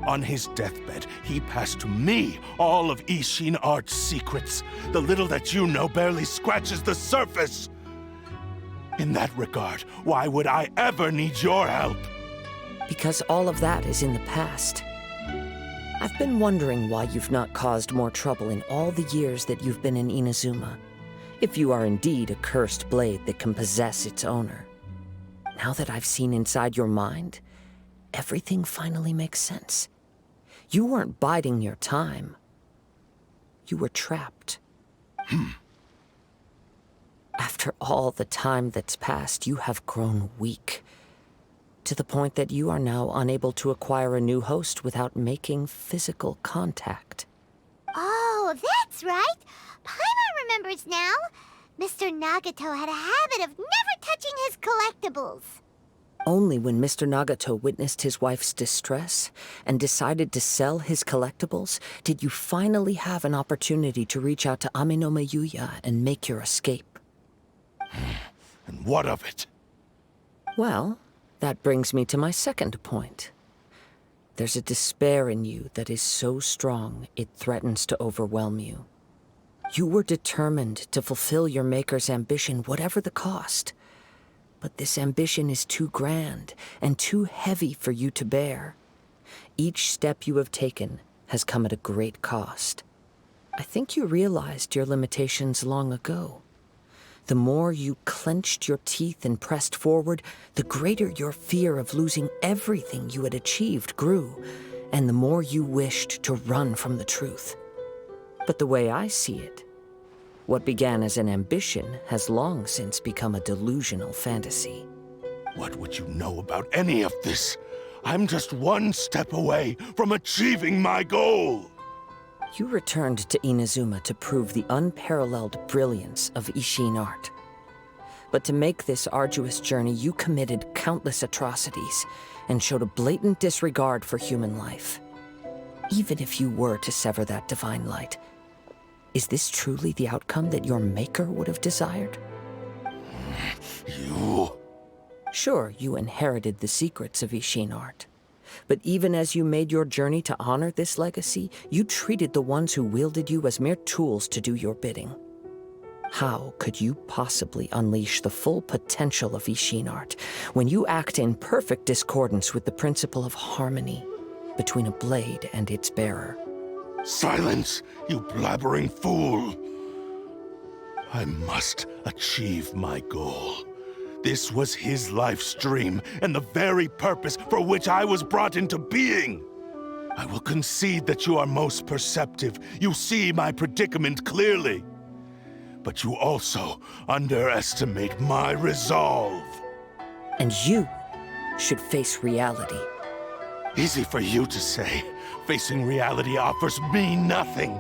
Speaker 4: On his deathbed, he passed to me all of Ishin art's secrets. The little that you know barely scratches the surface. In that regard, why would I ever need your help?
Speaker 6: Because all of that is in the past. I've been wondering why you've not caused more trouble in all the years that you've been in Inazuma. If you are indeed a cursed blade that can possess its owner. Now that I've seen inside your mind, everything finally makes sense. You weren't biding your time. You were trapped. After all the time that's passed, you have grown weak. To the point that you are now unable to acquire a new host without making physical contact.
Speaker 3: Oh, that's right. Paimon remembers now. Mr. Nagato had a habit of never touching his collectibles.
Speaker 6: Only when Mr. Nagato witnessed his wife's distress and decided to sell his collectibles did you finally have an opportunity to reach out to Aminome Yuya and make your escape.
Speaker 4: And what of it?
Speaker 6: Well, that brings me to my second point. There's a despair in you that is so strong it threatens to overwhelm you. You were determined to fulfill your maker's ambition, whatever the cost. But this ambition is too grand and too heavy for you to bear. Each step you have taken has come at a great cost. I think you realized your limitations long ago. The more you clenched your teeth and pressed forward, the greater your fear of losing everything you had achieved grew, and the more you wished to run from the truth. But the way I see it, what began as an ambition has long since become a delusional fantasy.
Speaker 4: What would you know about any of this? I'm just one step away from achieving my goal!
Speaker 6: You returned to Inazuma to prove the unparalleled brilliance of Ishin art. But to make this arduous journey, you committed countless atrocities and showed a blatant disregard for human life. Even if you were to sever that divine light, is this truly the outcome that your maker would have desired?
Speaker 4: You...
Speaker 6: Sure, you inherited the secrets of Ishin art. But even as you made your journey to honor this legacy, you treated the ones who wielded you as mere tools to do your bidding. How could you possibly unleash the full potential of Ishin art when you act in perfect discordance with the principle of harmony between a blade and its bearer?
Speaker 4: Silence, you blabbering fool! I must achieve my goal. This was his life's dream, and the very purpose for which I was brought into being. I will concede that you are most perceptive. You see my predicament clearly. But you also underestimate my resolve.
Speaker 6: And you should face reality.
Speaker 4: Easy for you to say. Facing reality offers me nothing.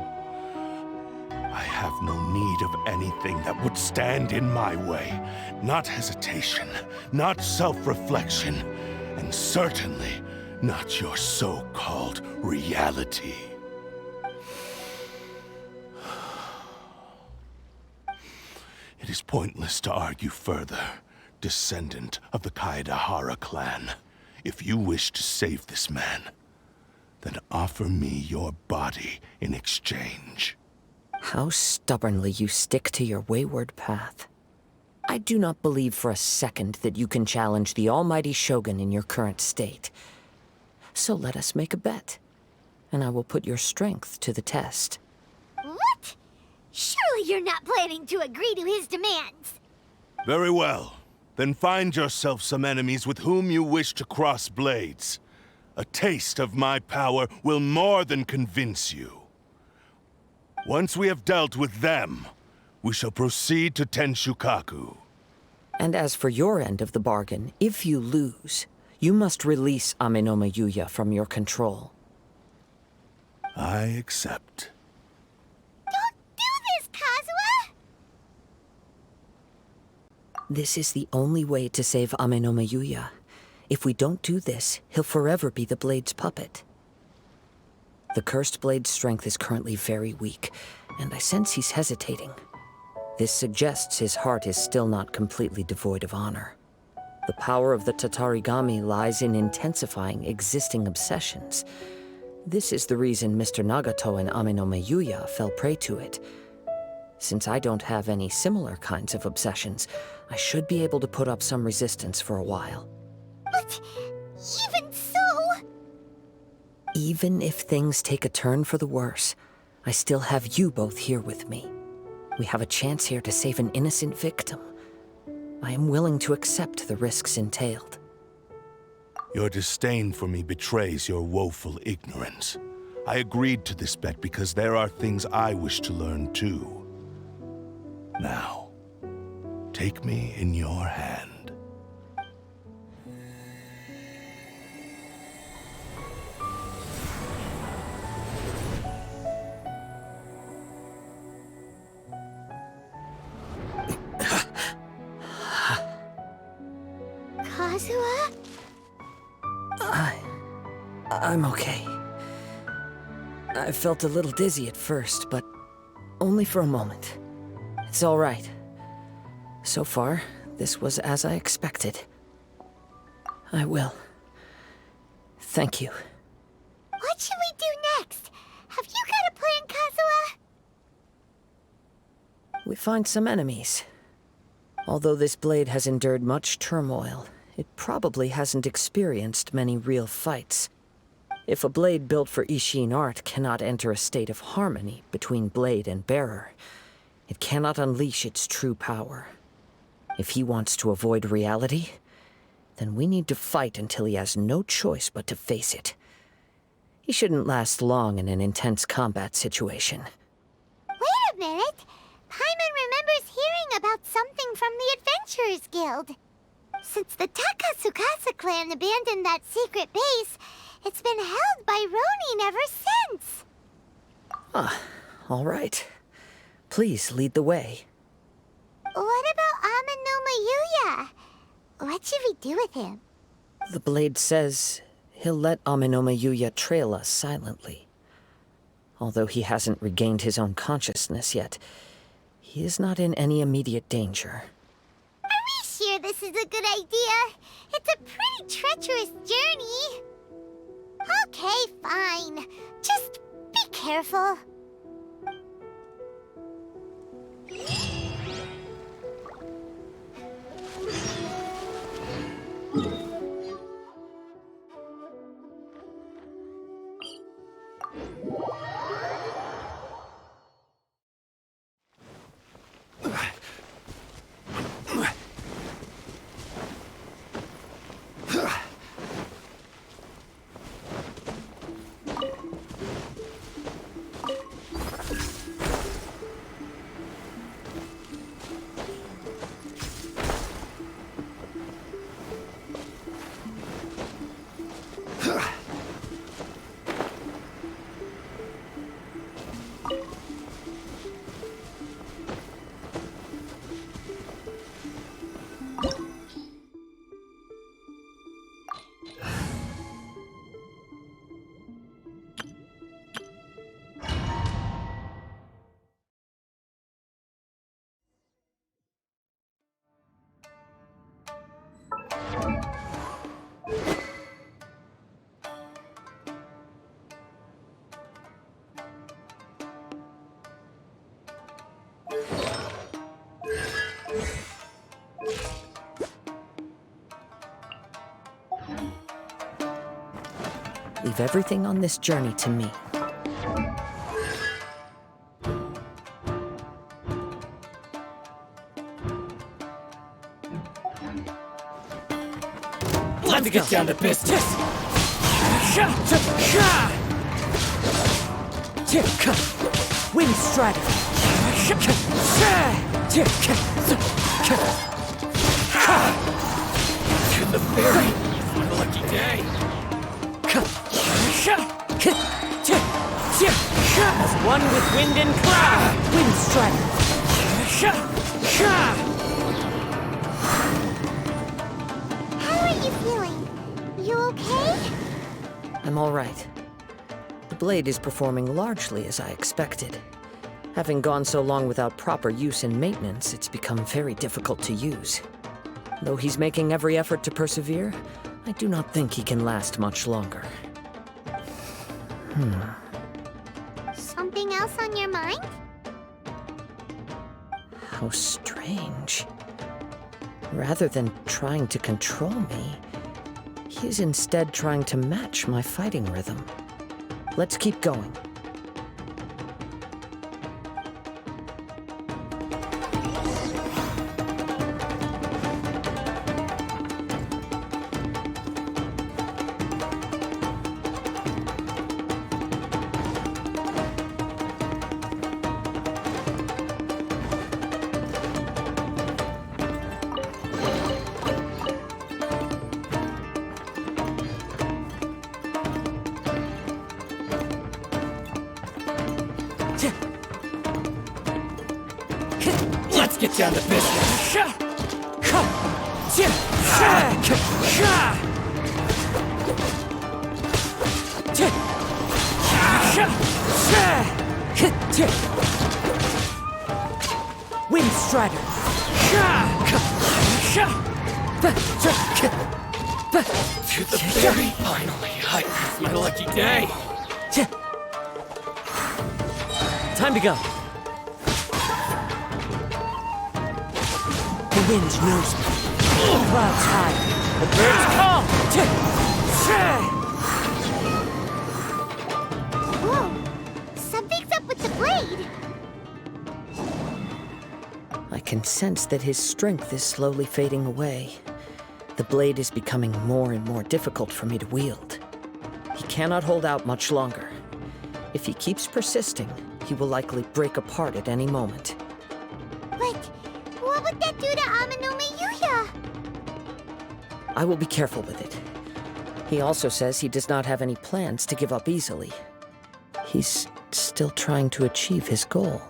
Speaker 4: I have no need of anything that would stand in my way. Not hesitation, not self-reflection, and certainly not your so-called reality. It is pointless to argue further, descendant of the Kaedahara clan. If you wish to save this man, then offer me your body in exchange.
Speaker 6: How stubbornly you stick to your wayward path. I do not believe for a second that you can challenge the almighty Shogun in your current state. So let us make a bet, and I will put your strength to the test.
Speaker 3: What? Surely you're not planning to agree to his demands.
Speaker 4: Very well. Then find yourself some enemies with whom you wish to cross blades. A taste of my power will more than convince you. Once we have dealt with them, we shall proceed to Tenshukaku.
Speaker 6: And as for your end of the bargain, if you lose, you must release Amenoma Yuya from your control.
Speaker 4: I accept.
Speaker 3: Don't do this, Kazuha!
Speaker 6: This is the only way to save Amenoma Yuya. If we don't do this, he'll forever be the Blade's puppet. The Cursed Blade's strength is currently very weak, and I sense he's hesitating. This suggests his heart is still not completely devoid of honor. The power of the Tatarigami lies in intensifying existing obsessions. This is the reason Mr. Nagato and Amenoma Yuya fell prey to it. Since I don't have any similar kinds of obsessions, I should be able to put up some resistance for a while.
Speaker 3: But even so...
Speaker 6: Even if things take a turn for the worse, I still have you both here with me. We have a chance here to save an innocent victim. I am willing to accept the risks entailed.
Speaker 4: Your disdain for me betrays your woeful ignorance. I agreed to this bet because there are things I wish to learn too. Now, take me in your hand.
Speaker 3: Kazuha?
Speaker 6: I'm okay. I felt a little dizzy at first, but only for a moment. It's all right. So far, this was as I expected. I will. Thank you.
Speaker 3: What should we do next? Have you got a plan, Kazuha?
Speaker 6: We find some enemies. Although this blade has endured much turmoil, it probably hasn't experienced many real fights. If a blade built for Ishin art cannot enter a state of harmony between blade and bearer, it cannot unleash its true power. If he wants to avoid reality, then we need to fight until he has no choice but to face it. He shouldn't last long in an intense combat situation.
Speaker 3: Wait a minute! Paimon remembers hearing about something from the Adventurers Guild. Since the Takasukasa clan abandoned that secret base, it's been held by Ronin ever since.
Speaker 6: All right. Please lead the way.
Speaker 3: What about Amenoma Yuya? What should we do with him?
Speaker 6: The blade says he'll let Amenoma Yuya trail us silently. Although he hasn't regained his own consciousness yet, he is not in any immediate danger.
Speaker 3: Are we sure this is a good idea? It's a pretty treacherous journey. Okay, fine. Just be careful.
Speaker 6: Leave everything on this journey to me.
Speaker 10: Let's get down to business!
Speaker 6: Wind Strider!
Speaker 10: To the very lucky day! As one with wind and cloud!
Speaker 6: Wind Strider!
Speaker 3: How are you feeling? You okay?
Speaker 6: I'm all right. The blade is performing largely as I expected. Having gone so long without proper use and maintenance, it's become very difficult to use. Though he's making every effort to persevere, I do not think he can last much longer.
Speaker 3: Something else on your mind?
Speaker 6: How strange. Rather than trying to control me, he is instead trying to match my fighting rhythm. Let's keep going.
Speaker 10: Let's get down to business!
Speaker 6: Wind Strider!
Speaker 10: To the very finally, it's my lucky day!
Speaker 6: Time to go. The wind knows me. Clouds high.
Speaker 10: The birds call!
Speaker 3: Whoa! Something's up with the blade!
Speaker 6: I can sense that his strength is slowly fading away. The blade is becoming more and more difficult for me to wield. He cannot hold out much longer. If he keeps persisting, he will likely break apart at any moment.
Speaker 3: But what would that do to Amanome Yuya?
Speaker 6: I will be careful with it. He also says he does not have any plans to give up easily. He's still trying to achieve his goal.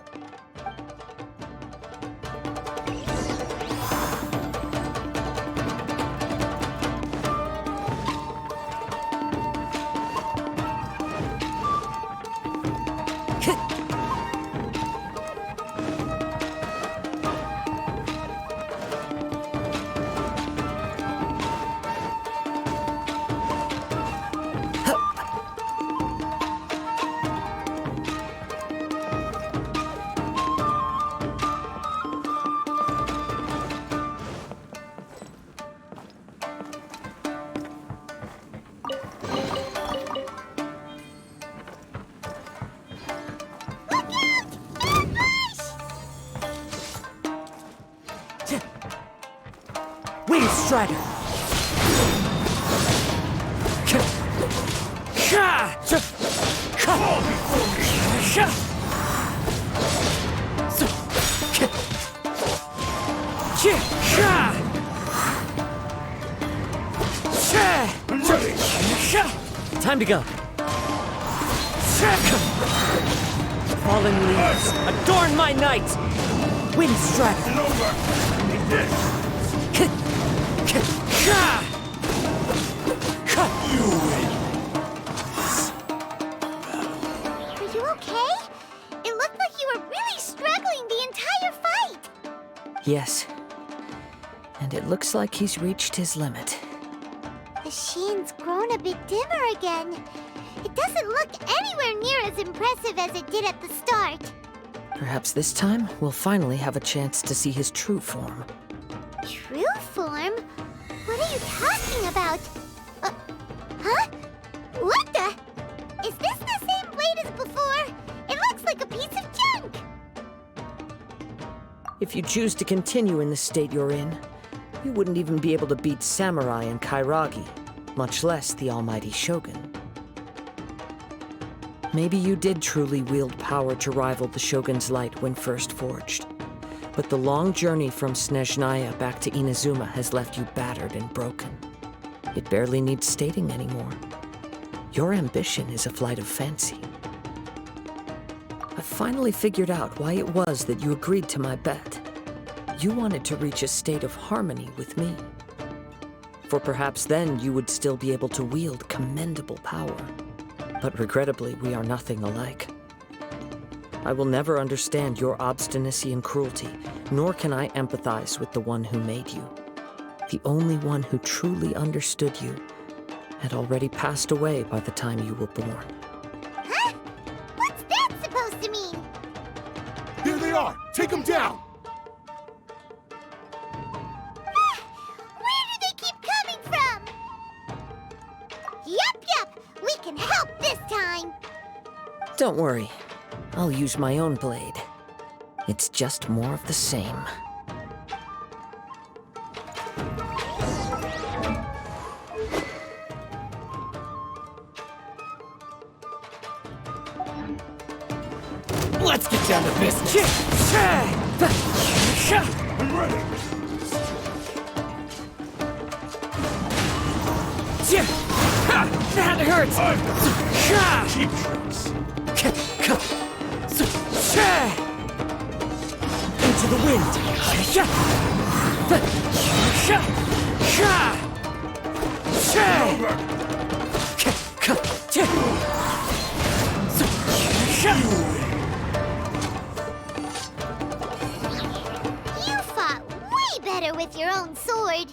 Speaker 6: Wind Strider! Time to go. Fallen leaves, adorn my night! Wind Strider!
Speaker 3: Are you okay? It looked like you were really struggling the entire fight!
Speaker 6: Yes. And it looks like he's reached his limit.
Speaker 3: The sheen's grown a bit dimmer again. It doesn't look anywhere near as impressive as it did at the start.
Speaker 6: Perhaps this time, we'll finally have a chance to see his true form.
Speaker 3: True form? What are you talking about? Huh? What the
Speaker 6: If you choose to continue in the state you're in, you wouldn't even be able to beat Samurai and Kairagi, much less the almighty Shogun. Maybe you did truly wield power to rival the Shogun's light when first forged. But the long journey from Snezhnaya back to Inazuma has left you battered and broken. It barely needs stating anymore. Your ambition is a flight of fancy. I finally figured out why it was that you agreed to my bet. You wanted to reach a state of harmony with me. For perhaps then you would still be able to wield commendable power. But regrettably, we are nothing alike. I will never understand your obstinacy and cruelty, nor can I empathize with the one who made you. The only one who truly understood you had already passed away by the time you were born.
Speaker 3: Huh? What's that supposed to mean?
Speaker 4: Here they are! Take them down!
Speaker 3: Where do they keep coming from? Yup, we can help this time.
Speaker 6: Don't worry. I'll use my own blade. It's just more of the same.
Speaker 10: Let's get down to business.
Speaker 4: I'm ready!
Speaker 10: That hurts!
Speaker 4: Cheap tricks!
Speaker 10: Into the wind!
Speaker 3: You fought way better with your own sword.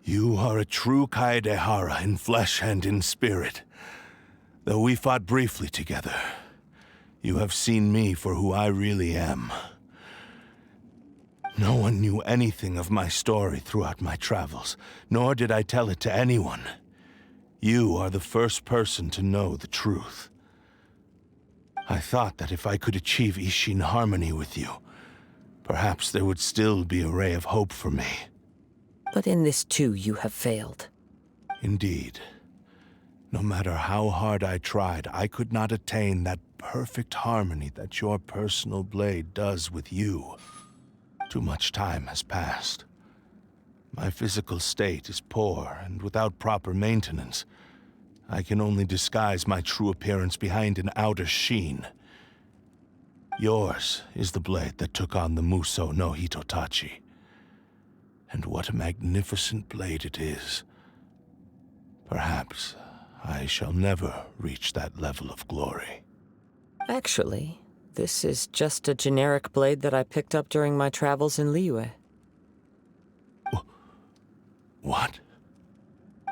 Speaker 4: You are a true Kaedehara in flesh and in spirit. Though we fought briefly together, you have seen me for who I really am. No one knew anything of my story throughout my travels, nor did I tell it to anyone. You are the first person to know the truth. I thought that if I could achieve Ishin harmony with you, perhaps there would still be a ray of hope for me.
Speaker 6: But in this too, you have failed.
Speaker 4: Indeed. No matter how hard I tried, I could not attain that perfect harmony that your personal blade does with you. Too much time has passed. My physical state is poor, and without proper maintenance, I can only disguise my true appearance behind an outer sheen. Yours is the blade that took on the Muso no Hitotachi. And what a magnificent blade it is. Perhaps I shall never reach that level of glory.
Speaker 6: Actually, this is just a generic blade that I picked up during my travels in Liyue.
Speaker 4: What?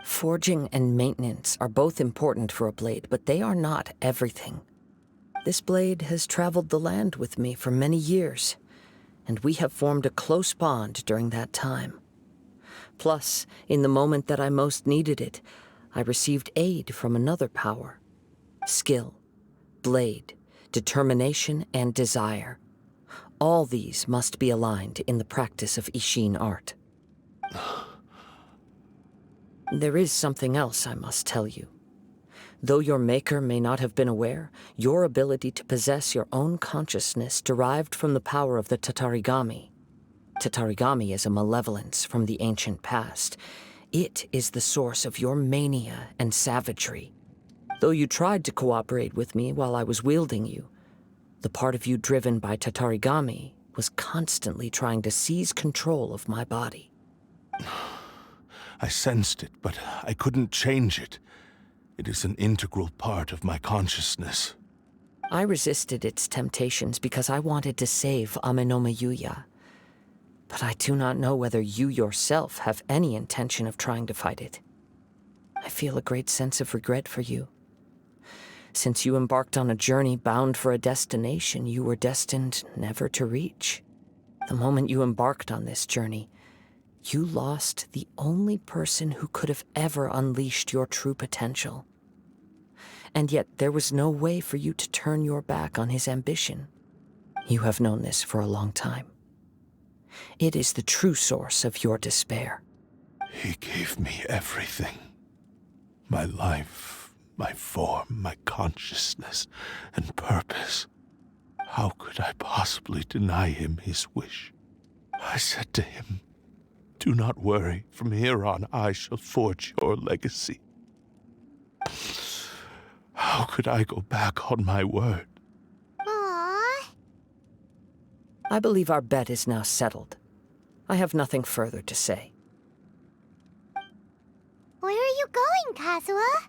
Speaker 6: Forging and maintenance are both important for a blade, but they are not everything. This blade has traveled the land with me for many years, and we have formed a close bond during that time. Plus, in the moment that I most needed it, I received aid from another power. Skill, blade, determination, and desire. All these must be aligned in the practice of Ishin art. There is something else I must tell you. Though your maker may not have been aware, your ability to possess your own consciousness derived from the power of the Tatarigami. Tatarigami is a malevolence from the ancient past. It is the source of your mania and savagery. Though you tried to cooperate with me while I was wielding you, the part of you driven by Tatarigami was constantly trying to seize control of my body.
Speaker 4: I sensed it, but I couldn't change it. It is an integral part of my consciousness.
Speaker 6: I resisted its temptations because I wanted to save Amenoma Yuya. But I do not know whether you yourself have any intention of trying to fight it. I feel a great sense of regret for you. Since you embarked on a journey bound for a destination you were destined never to reach. The moment you embarked on this journey, you lost the only person who could have ever unleashed your true potential. And yet there was no way for you to turn your back on his ambition. You have known this for a long time. It is the true source of your despair.
Speaker 4: He gave me everything. My life, my form, my consciousness, and purpose. How could I possibly deny him his wish? I said to him, "Do not worry. From here on, I shall forge your legacy." How could I go back on my word?
Speaker 3: Aww.
Speaker 6: I believe our bet is now settled. I have nothing further to say.
Speaker 3: Where are you going, Kazuha?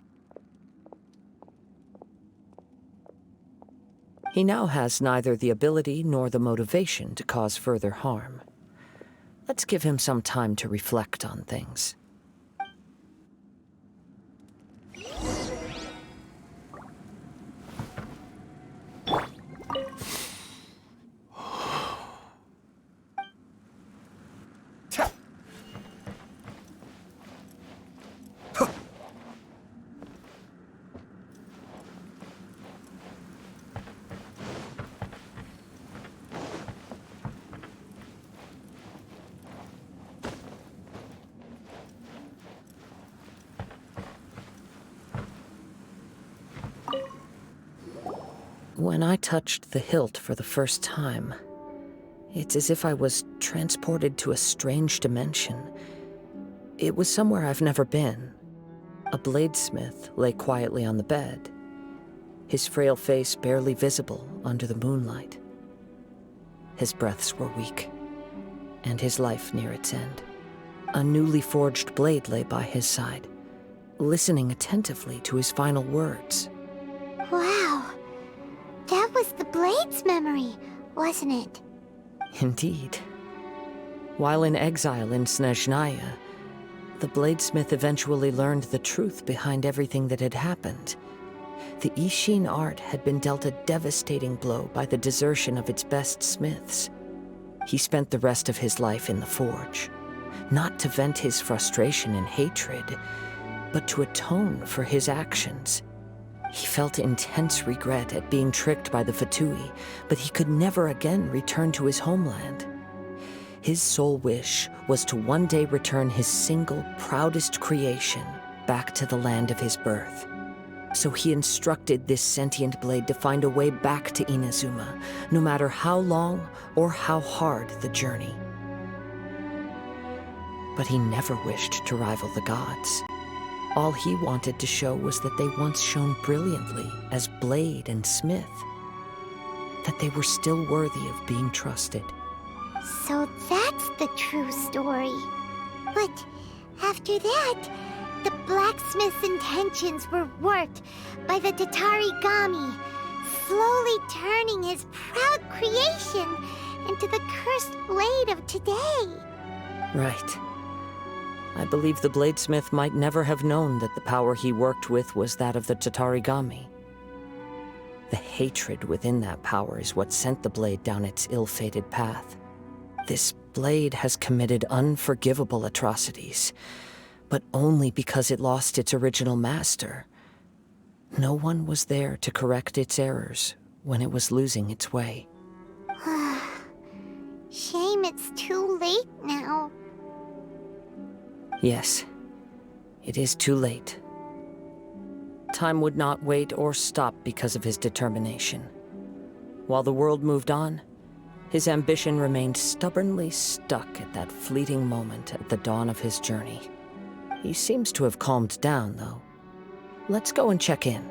Speaker 6: He now has neither the ability nor the motivation to cause further harm. Let's give him some time to reflect on things. When I touched the hilt for the first time, it's as if I was transported to a strange dimension. It was somewhere I've never been. A bladesmith lay quietly on the bed, his frail face barely visible under the moonlight. His breaths were weak, and his life near its end. A newly forged blade lay by his side, listening attentively to his final words.
Speaker 3: Wow. That was the Blade's memory, wasn't it?
Speaker 6: Indeed. While in exile in Snezhnaya, the bladesmith eventually learned the truth behind everything that had happened. The Ishin art had been dealt a devastating blow by the desertion of its best smiths. He spent the rest of his life in the forge, not to vent his frustration and hatred, but to atone for his actions. He felt intense regret at being tricked by the Fatui, but he could never again return to his homeland. His sole wish was to one day return his single, proudest creation back to the land of his birth. So he instructed this sentient blade to find a way back to Inazuma, no matter how long or how hard the journey. But he never wished to rival the gods. All he wanted to show was that they once shone brilliantly as blade and smith, that they were still worthy of being trusted.
Speaker 3: So that's the true story. But after that, the blacksmith's intentions were worked by the Tatarigami, slowly turning his proud creation into the cursed blade of today.
Speaker 6: Right. I believe the bladesmith might never have known that the power he worked with was that of the Tatarigami. The hatred within that power is what sent the blade down its ill-fated path. This blade has committed unforgivable atrocities, but only because it lost its original master. No one was there to correct its errors when it was losing its way.
Speaker 3: Shame it's too late now.
Speaker 6: Yes, it is too late. Time would not wait or stop because of his determination. While the world moved on, his ambition remained stubbornly stuck at that fleeting moment at the dawn of his journey. He seems to have calmed down, though. Let's go and check in.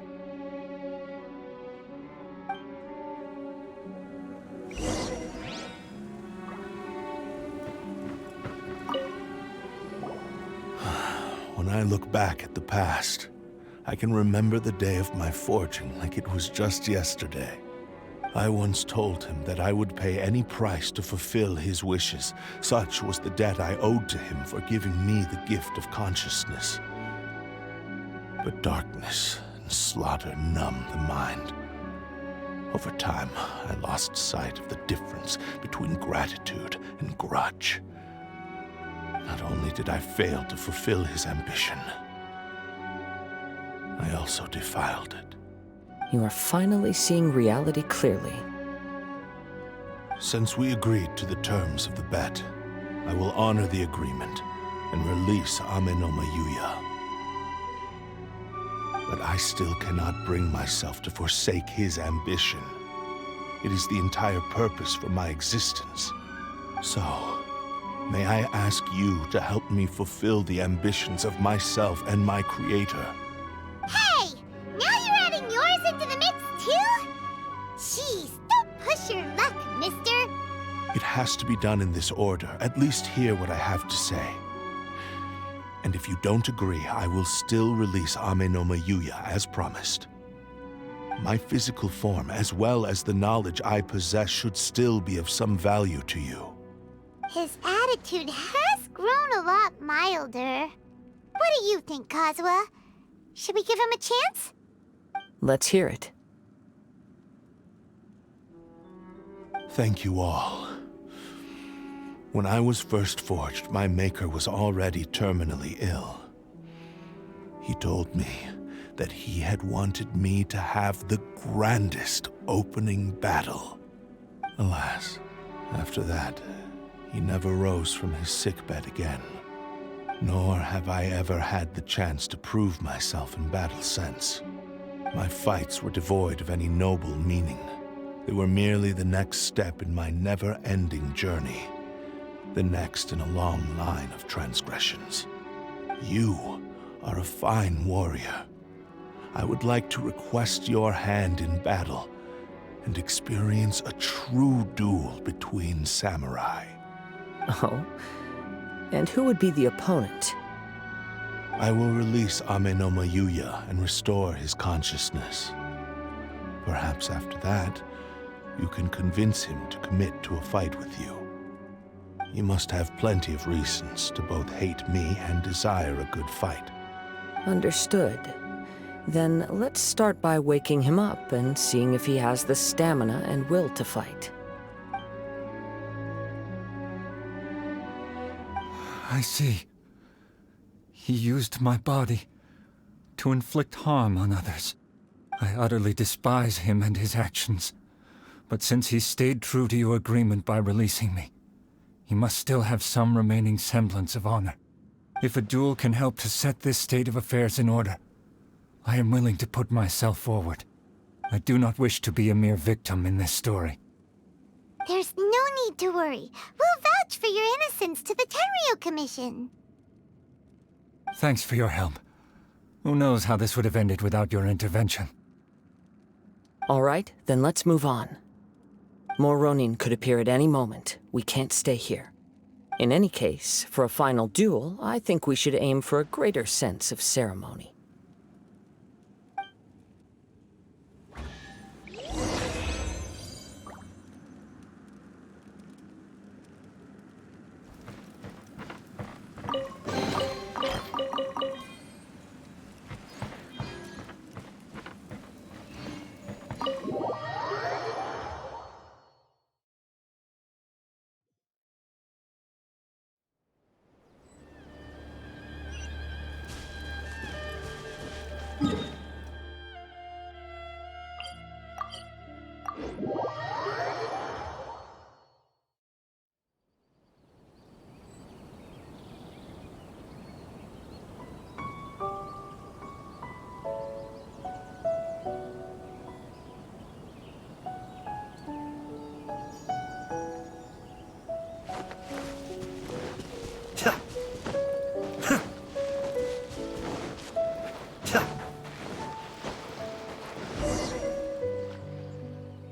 Speaker 4: When I look back at the past, I can remember the day of my forging like it was just yesterday. I once told him that I would pay any price to fulfill his wishes. Such was the debt I owed to him for giving me the gift of consciousness. But darkness and slaughter numbed the mind. Over time, I lost sight of the difference between gratitude and grudge. Not only did I fail to fulfill his ambition, I also defiled it.
Speaker 6: You are finally seeing reality clearly.
Speaker 4: Since we agreed to the terms of the bet, I will honor the agreement and release Amenoma Yuya. But I still cannot bring myself to forsake his ambition. It is the entire purpose for my existence. So, may I ask you to help me fulfill the ambitions of myself and my creator?
Speaker 3: Hey! Now you're adding yours into the mix, too? Jeez, don't push your luck, mister.
Speaker 4: It has to be done in this order. At least hear what I have to say. And if you don't agree, I will still release Amenoma Yuya as promised. My physical form, as well as the knowledge I possess, should still be of some value to you.
Speaker 3: His attitude has grown a lot milder. What do you think, Kazuha? Should we give him a chance?
Speaker 6: Let's hear it.
Speaker 4: Thank you all. When I was first forged, my maker was already terminally ill. He told me that he had wanted me to have the grandest opening battle. Alas, after that, he never rose from his sickbed again. Nor have I ever had the chance to prove myself in battle since. My fights were devoid of any noble meaning. They were merely the next step in my never-ending journey. The next in a long line of transgressions. You are a fine warrior. I would like to request your hand in battle and experience a true duel between samurai.
Speaker 6: Oh? And who would be the opponent?
Speaker 4: I will release Amenoma Yuya and restore his consciousness. Perhaps after that, you can convince him to commit to a fight with you. You must have plenty of reasons to both hate me and desire a good fight.
Speaker 6: Understood. Then let's start by waking him up and seeing if he has the stamina and will to fight.
Speaker 1: I see. He used my body to inflict harm on others. I utterly despise him and his actions. But since he stayed true to your agreement by releasing me, he must still have some remaining semblance of honor. If a duel can help to set this state of affairs in order, I am willing to put myself forward. I do not wish to be a mere victim in this story.
Speaker 3: There's no need to worry. We'll vouch for your innocence to the Tenryo Commission.
Speaker 1: Thanks for your help. Who knows how this would have ended without your intervention.
Speaker 6: All right, then let's move on. More Ronin could appear at any moment. We can't stay here. In any case, for a final duel, I think we should aim for a greater sense of ceremony.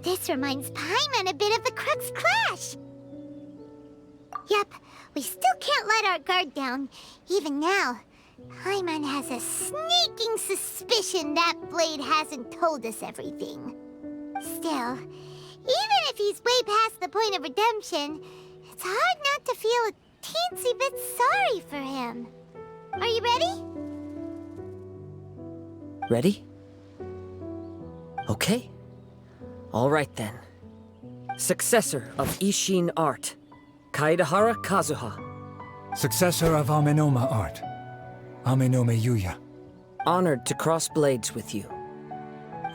Speaker 3: This reminds Paimon a bit of the Crux Clash. Yep, we still can't let our guard down. Even now, Paimon has a sneaking suspicion that Blade hasn't told us everything. Still, even if he's way past the point of redemption, it's hard not to feel a teensy bit sorry for him. Are you ready?
Speaker 6: Ready? Okay. All right then. Successor of Ishin art, Kaedahara Kazuha.
Speaker 1: Successor of Amenoma art, Amenoma Yuya.
Speaker 6: Honored to cross blades with you.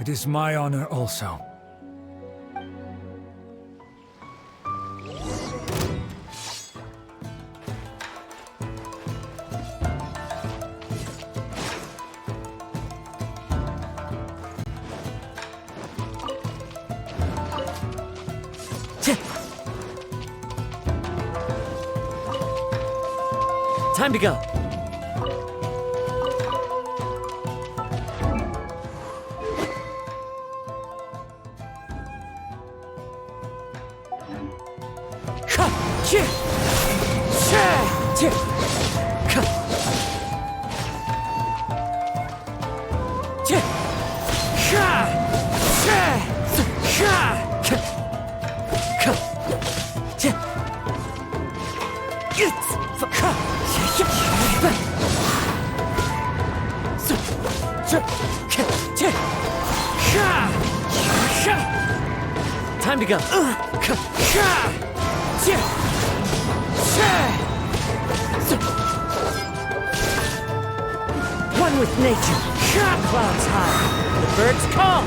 Speaker 1: It is my honor also.
Speaker 10: Time to go. Time to go. One with nature. Clouds high. The birds call.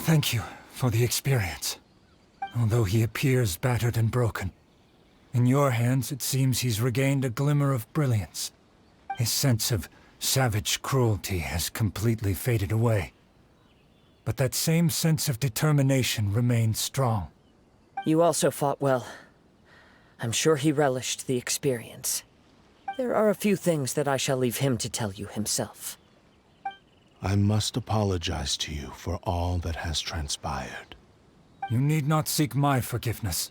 Speaker 1: Thank you for the experience. Although he appears battered and broken, in your hands it seems he's regained a glimmer of brilliance. His sense of savage cruelty has completely faded away. But that same sense of determination remains strong.
Speaker 6: You also fought well. I'm sure he relished the experience. There are a few things that I shall leave him to tell you himself.
Speaker 4: I must apologize to you for all that has transpired.
Speaker 1: You need not seek my forgiveness,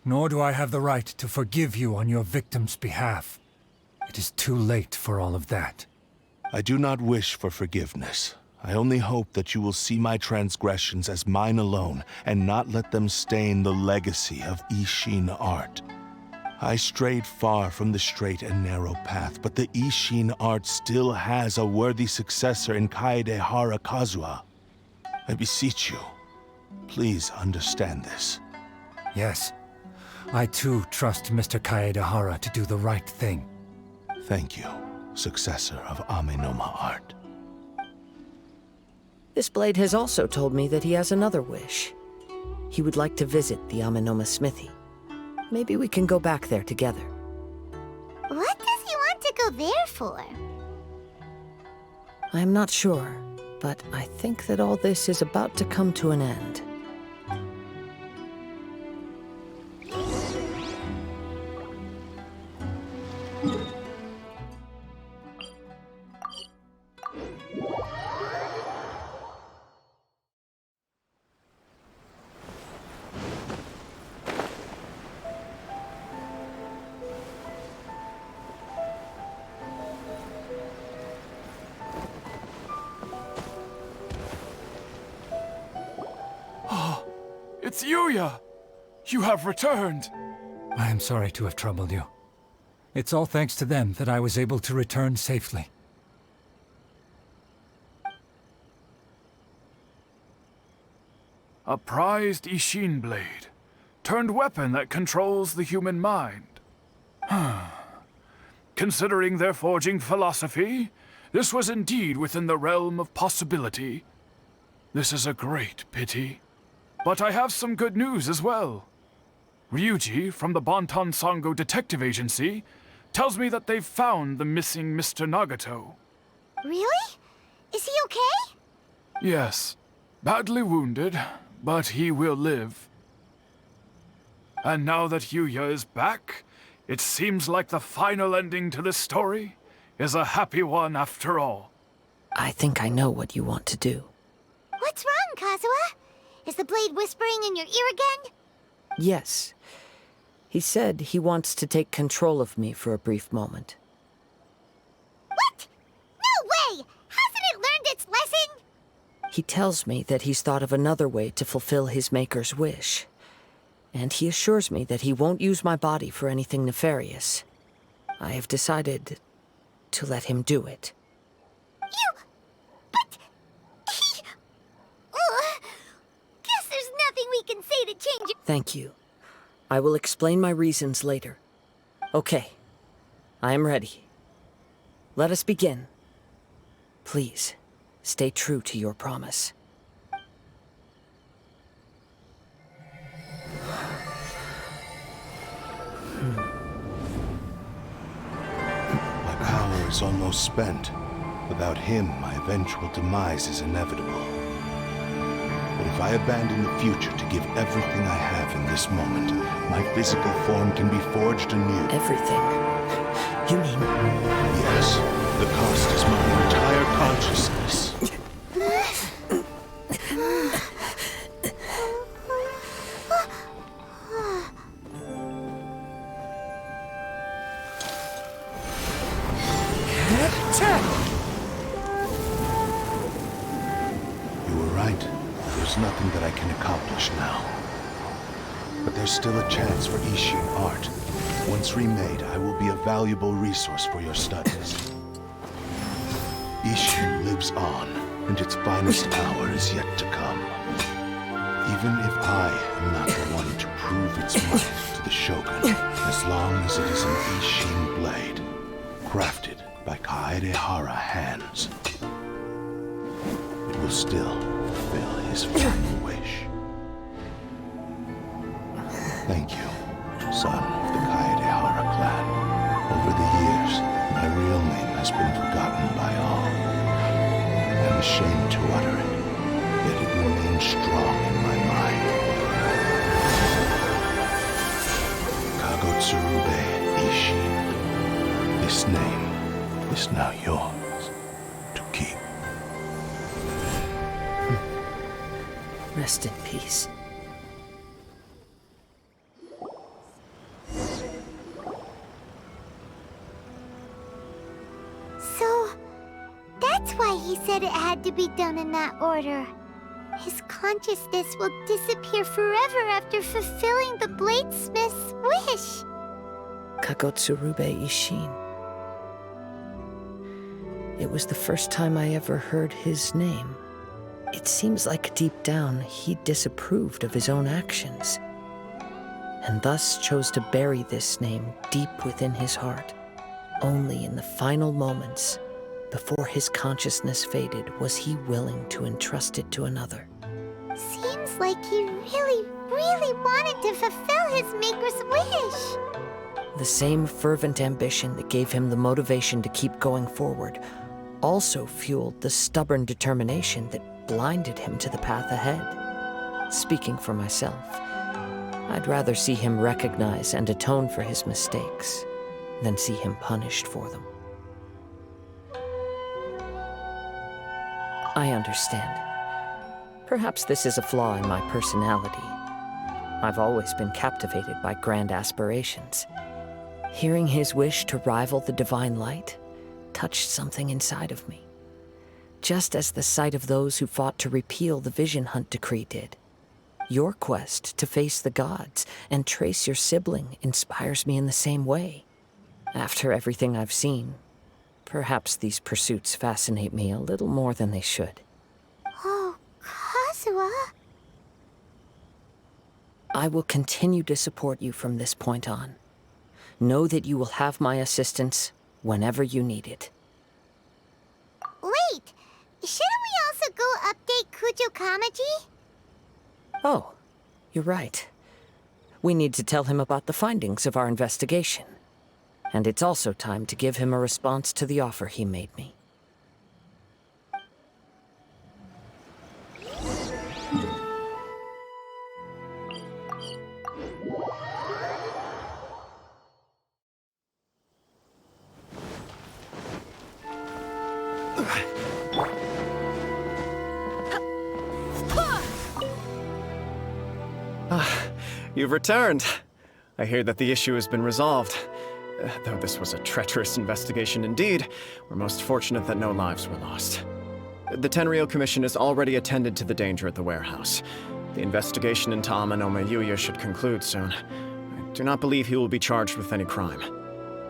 Speaker 1: nor do I have the right to forgive you on your victim's behalf. It is too late for all of that.
Speaker 4: I do not wish for forgiveness. I only hope that you will see my transgressions as mine alone, and not let them stain the legacy of Ishin art. I strayed far from the straight and narrow path, but the Ishin art still has a worthy successor in Kaedehara Kazuha. I beseech you, please understand this.
Speaker 1: Yes, I too trust Mr. Kaedehara to do the right thing.
Speaker 4: Thank you, successor of Amenoma art.
Speaker 6: This blade has also told me that he has another wish. He would like to visit the Amenoma smithy. Maybe we can go back there together.
Speaker 3: What does he want to go there for?
Speaker 6: I'm not sure, but I think that all this is about to come to an end.
Speaker 8: It's Yuya! You have returned!
Speaker 1: I am sorry to have troubled you. It's all thanks to them that I was able to return safely.
Speaker 8: A prized Ishin blade, turned weapon that controls the human mind. Considering their forging philosophy, this was indeed within the realm of possibility. This is a great pity. But I have some good news as well. Ryuji, from the Bonton Sango Detective Agency, tells me that they've found the missing Mr. Nagato.
Speaker 3: Really? Is he okay?
Speaker 8: Yes. Badly wounded, but he will live. And now that Yuya is back, it seems like the final ending to this story is a happy one after all.
Speaker 6: I think I know what you want to do.
Speaker 3: What's wrong, Kazuha? Is the blade whispering in your ear again?
Speaker 6: Yes. He said he wants to take control of me for a brief moment.
Speaker 3: What? No way! Hasn't it learned its lesson?
Speaker 6: He tells me that he's thought of another way to fulfill his maker's wish. And he assures me that he won't use my body for anything nefarious. I have decided to let him do it.
Speaker 3: But... Guess there's nothing we can say to change it.
Speaker 6: Thank you. I will explain my reasons later. Okay. I am ready. Let us begin. Please, stay true to your promise.
Speaker 4: My power is almost spent. Without him, my eventual demise is inevitable. If I abandon the future to give everything I have in this moment, my physical form can be forged anew.
Speaker 6: Everything? You mean...
Speaker 4: Yes. The cost is my entire consciousness. You were right. There's nothing that I can accomplish now. But there's still a chance for Ishin art. Once remade, I will be a valuable resource for your studies. Ishin lives on, and its finest hour is yet to come. Even if I am not the one to prove its might to the Shogun, as long as it is an Ishin blade, crafted by Kaedehara hands, it will still fulfill his final wish. Thank you, son of the Kaedehara clan. Over the years, my real name has been forgotten by all. I'm ashamed to utter it, yet it remains strong in my mind. Kagotsurube Ishin. This name is now yours to keep.
Speaker 6: Rest in peace.
Speaker 3: So, that's why he said it had to be done in that order. His consciousness will disappear forever after fulfilling the bladesmith's wish.
Speaker 6: Kagotsurube Ishin. It was the first time I ever heard his name. It seems like deep down he disapproved of his own actions, and thus chose to bury this name deep within his heart. Only in the final moments, before his consciousness faded, was he willing to entrust it to another.
Speaker 3: Seems like he really, really wanted to fulfill his maker's wish.
Speaker 6: The same fervent ambition that gave him the motivation to keep going forward also fueled the stubborn determination that blinded him to the path ahead. Speaking for myself, I'd rather see him recognize and atone for his mistakes than see him punished for them. I understand. Perhaps this is a flaw in my personality. I've always been captivated by grand aspirations. Hearing his wish to rival the divine light touched something inside of me, just as the sight of those who fought to repeal the Vision Hunt decree did. Your quest to face the gods and trace your sibling inspires me in the same way. After everything I've seen, perhaps these pursuits fascinate me a little more than they should.
Speaker 3: Oh, Kazuha.
Speaker 6: I will continue to support you from this point on. Know that you will have my assistance whenever you need it.
Speaker 3: Wait, shouldn't we also go update Kujo Kamaji?
Speaker 6: Oh, you're right. We need to tell him about the findings of our investigation. And it's also time to give him a response to the offer he made me.
Speaker 7: You've returned. I hear that the issue has been resolved. Though this was a treacherous investigation indeed, we're most fortunate that no lives were lost. The Tenryou Commission has already attended to the danger at the warehouse. The investigation into Amanome Yuya should conclude soon. I do not believe he will be charged with any crime.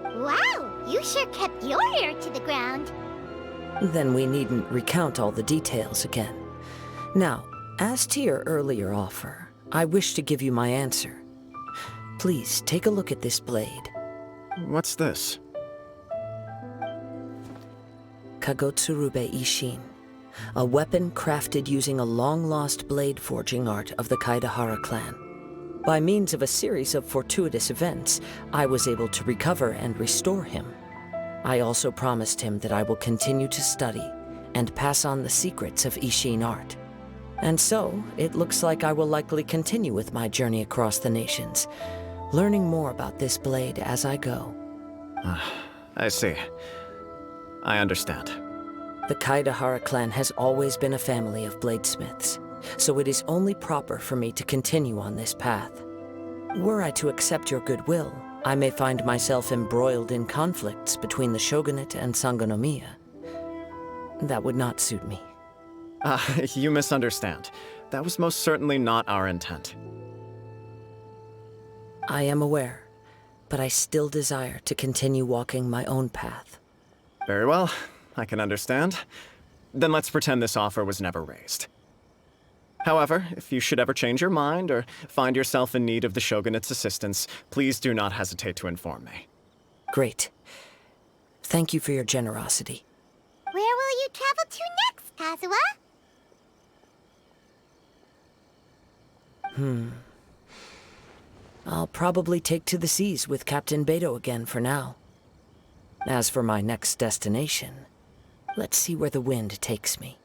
Speaker 3: Wow, you sure kept your ear to the ground.
Speaker 6: Then we needn't recount all the details again. Now, as to your earlier offer, I wish to give you my answer. Please take a look at this blade.
Speaker 7: What's this?
Speaker 6: Kagotsurube Ishin, a weapon crafted using a long-lost blade forging art of the Kaedehara clan. By means of a series of fortuitous events, I was able to recover and restore him. I also promised him that I will continue to study and pass on the secrets of Ishin art. And so, it looks like I will likely continue with my journey across the nations, learning more about this blade as I go.
Speaker 7: I see. I understand.
Speaker 6: The Kaidahara clan has always been a family of bladesmiths, so it is only proper for me to continue on this path. Were I to accept your goodwill, I may find myself embroiled in conflicts between the shogunate and Sangonomiya. That would not suit me.
Speaker 7: You misunderstand. That was most certainly not our intent.
Speaker 6: I am aware, but I still desire to continue walking my own path.
Speaker 7: Very well, I can understand. Then let's pretend this offer was never raised. However, if you should ever change your mind or find yourself in need of the Shogunate's assistance, please do not hesitate to inform me.
Speaker 6: Great. Thank you for your generosity.
Speaker 3: Where will you travel to next, Kazuha?
Speaker 6: I'll probably take to the seas with Captain Beto again for now. As for my next destination, let's see where the wind takes me.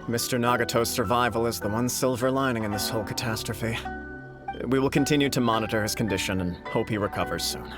Speaker 7: Mr. Nagato's survival is the one silver lining in this whole catastrophe. We will continue to monitor his condition and hope he recovers soon.